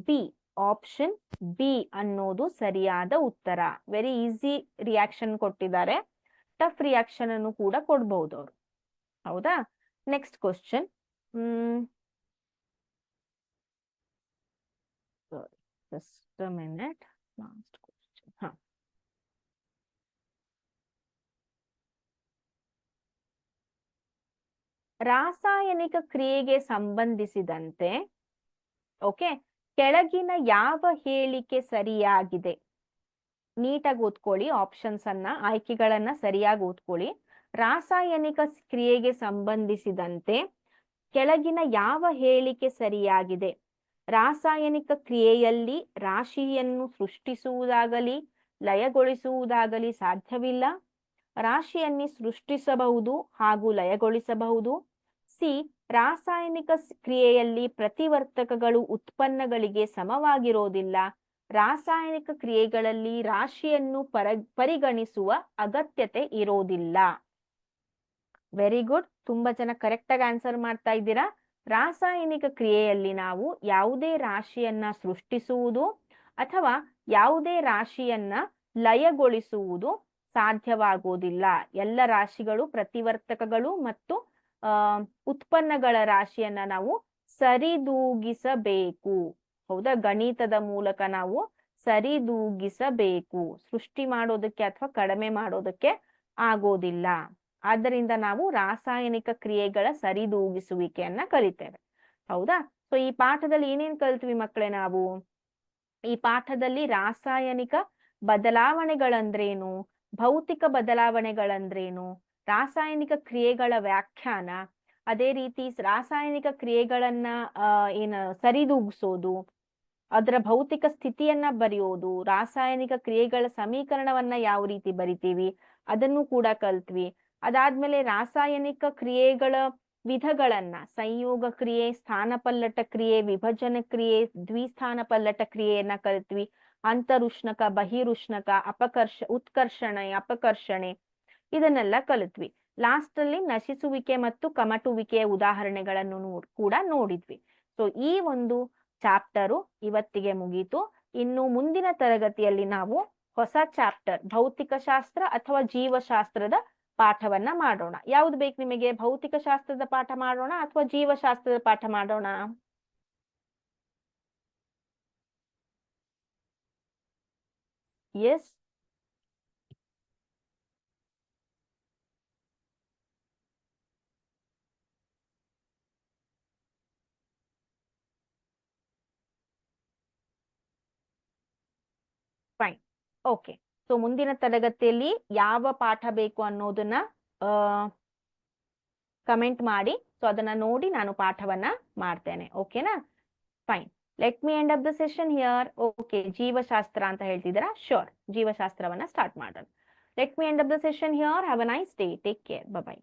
Speaker 1: ಬಿ. ಆಪ್ಷನ್ ಬಿ ಅನ್ನೋದು ಸರಿಯಾದ ಉತ್ತರ. ವೆರಿ ಈಸಿ ರಿಯಾಕ್ಷನ್ ಕೊಟ್ಟಿದ್ದಾರೆ, ಟಫ್ ರಿಯಾಕ್ಷನ್ ಅನ್ನು ಕೂಡ ಕೊಡ್ಬಹುದು ಅವರು, ಹೌದಾ? Next question. Just a minute. Last question. ಹ. ರಾಸಾಯನಿಕ ಕ್ರಿಯೆಗೆ ಸಂಬಂಧಿಸಿದಂತೆ ಓಕೆ ಕೆಳಗಿನ ಯಾವ ಹೇಳಿಕೆ ಸರಿಯಾಗಿದೆ? ನೀಟಾಗಿ ಓದ್ಕೊಳ್ಳಿ, ಆಪ್ಷನ್ಸ್ ಅನ್ನ, ಆಯ್ಕೆಗಳನ್ನ ಸರಿಯಾಗಿ ಓದ್ಕೊಳ್ಳಿ. ರಾಸಾಯನಿಕ ಕ್ರಿಯೆಗೆ ಸಂಬಂಧಿಸಿದಂತೆ ಕೆಳಗಿನ ಯಾವ ಹೇಳಿಕೆ ಸರಿಯಾಗಿದೆ? ರಾಸಾಯನಿಕ ಕ್ರಿಯೆಯಲ್ಲಿ ರಾಶಿಯನ್ನು ಸೃಷ್ಟಿಸುವುದಾಗಲಿ ಲಯಗೊಳಿಸುವುದಾಗಲಿ ಸಾಧ್ಯವಿಲ್ಲ. ರಾಶಿಯನ್ನು ಸೃಷ್ಟಿಸಬಹುದು ಹಾಗೂ ಲಯಗೊಳಿಸಬಹುದು. ಸಿ, ರಾಸಾಯನಿಕ ಕ್ರಿಯೆಯಲ್ಲಿ ಪ್ರತಿವರ್ತಕಗಳು ಉತ್ಪನ್ನಗಳಿಗೆ ಸಮವಾಗಿರೋದಿಲ್ಲ. ರಾಸಾಯನಿಕ ಕ್ರಿಯೆಗಳಲ್ಲಿ ರಾಶಿಯನ್ನು ಪರಿಗಣಿಸುವ ಅಗತ್ಯತೆ ಇರೋದಿಲ್ಲ. ವೆರಿ ಗುಡ್, ತುಂಬಾ ಜನ ಕರೆಕ್ಟ್ ಆಗಿ ಆನ್ಸರ್ ಮಾಡ್ತಾ ಇದ್ದೀರಾ. ರಾಸಾಯನಿಕ ಕ್ರಿಯೆಯಲ್ಲಿ ನಾವು ಯಾವುದೇ ರಾಶಿಯನ್ನ ಸೃಷ್ಟಿಸುವುದು ಅಥವಾ ಯಾವುದೇ ರಾಶಿಯನ್ನ ಲಯಗೊಳಿಸುವುದು ಸಾಧ್ಯವಾಗುವುದಿಲ್ಲ. ಎಲ್ಲ ರಾಶಿಗಳು ಪ್ರತಿವರ್ತಕಗಳು ಮತ್ತು ಉತ್ಪನ್ನಗಳ ರಾಶಿಯನ್ನ ನಾವು ಸರಿದೂಗಿಸಬೇಕು. ಹೌದಾ? ಗಣಿತದ ಮೂಲಕ ನಾವು ಸರಿದೂಗಿಸಬೇಕು. ಸೃಷ್ಟಿ ಮಾಡೋದಕ್ಕೆ ಅಥವಾ ಕಡಿಮೆ ಮಾಡೋದಕ್ಕೆ ಆಗೋದಿಲ್ಲ. ಆದ್ದರಿಂದ ನಾವು ರಾಸಾಯನಿಕ ಕ್ರಿಯೆಗಳ ಸರಿದೂಗಿಸುವಿಕೆಯನ್ನ ಕಲಿತೇವೆ. ಹೌದಾ? ಸೊ ಈ ಪಾಠದಲ್ಲಿ ಏನೇನ್ ಕಲ್ತ್ವಿ ಮಕ್ಕಳೇ ನಾವು? ಈ ಪಾಠದಲ್ಲಿ ರಾಸಾಯನಿಕ ಬದಲಾವಣೆಗಳಂದ್ರೇನು, ಭೌತಿಕ ಬದಲಾವಣೆಗಳಂದ್ರೇನು, ರಾಸಾಯನಿಕ ಕ್ರಿಯೆಗಳ ವ್ಯಾಖ್ಯಾನ, ಅದೇ ರೀತಿ ರಾಸಾಯನಿಕ ಕ್ರಿಯೆಗಳನ್ನ ಸರಿದೂಗಿಸೋದು, ಅದರ ಭೌತಿಕ ಸ್ಥಿತಿಯನ್ನ ಬರೆಯೋದು, ರಾಸಾಯನಿಕ ಕ್ರಿಯೆಗಳ ಸಮೀಕರಣವನ್ನ ಯಾವ ರೀತಿ ಬರಿತೀವಿ ಅದನ್ನು ಕೂಡ ಕಲ್ತ್ವಿ. ಅದಾದ್ಮೇಲೆ ರಾಸಾಯನಿಕ ಕ್ರಿಯೆಗಳ ವಿಧಗಳನ್ನ, ಸಂಯೋಗ ಕ್ರಿಯೆ, ಸ್ಥಾನಪಲ್ಲಟ ಕ್ರಿಯೆ, ವಿಭಜನ ಕ್ರಿಯೆ, ದ್ವಿಸ್ಥಾನಪಲ್ಲಟ ಕ್ರಿಯೆಯನ್ನ ಕಲ್ತ್ವಿ. ಅಂತರುಷ್ಣಕ, ಬಹಿರುಷ್ಣಕ, ಉತ್ಕರ್ಷಣೆ, ಅಪಕರ್ಷಣೆ ಇದನ್ನೆಲ್ಲ ಕಲಿತ್ವಿ. ಲಾಸ್ಟ್ ಅಲ್ಲಿ ನಶಿಸುವಿಕೆ ಮತ್ತು ಕಮಟುವಿಕೆಯ ಉದಾಹರಣೆಗಳನ್ನು ಕೂಡ ನೋಡಿದ್ವಿ. ಸೊ ಈ ಒಂದು ಚಾಪ್ಟರು ಇವತ್ತಿಗೆ ಮುಗೀತು. ಇನ್ನು ಮುಂದಿನ ತರಗತಿಯಲ್ಲಿ ನಾವು ಹೊಸ ಚಾಪ್ಟರ್ ಭೌತಿಕ ಶಾಸ್ತ್ರ ಅಥವಾ ಜೀವಶಾಸ್ತ್ರದ ಪಾಠವನ್ನ ಮಾಡೋಣ. ಯಾವ್ದು ಬೇಕು ನಿಮಗೆ? ಭೌತಿಕ ಶಾಸ್ತ್ರದ ಪಾಠ ಮಾಡೋಣ ಅಥವಾ ಜೀವಶಾಸ್ತ್ರದ ಪಾಠ ಮಾಡೋಣ? S, fine, okay. ಸೊ ಮುಂದಿನ ತರಗತಿಯಲ್ಲಿ ಯಾವ ಪಾಠ ಬೇಕು ಅನ್ನೋದನ್ನ ಕಮೆಂಟ್ ಮಾಡಿ. ಸೊ ಅದನ್ನ ನೋಡಿ ನಾನು ಪಾಠವನ್ನ ಮಾಡ್ತೇನೆ. ಓಕೆನಾ? Fine, let me end up the session here. Okay, ಜೀವಶಾಸ್ತ್ರ ಅಂತ ಹೇಳ್ತಿದ್ದೀರಾ? ಶೋರ್, ಜೀವಶಾಸ್ತ್ರವನ್ನ ಸ್ಟಾರ್ಟ್ ಮಾಡೋಣ. Let me end up the session here. Have a nice day. Take care. Bye bye.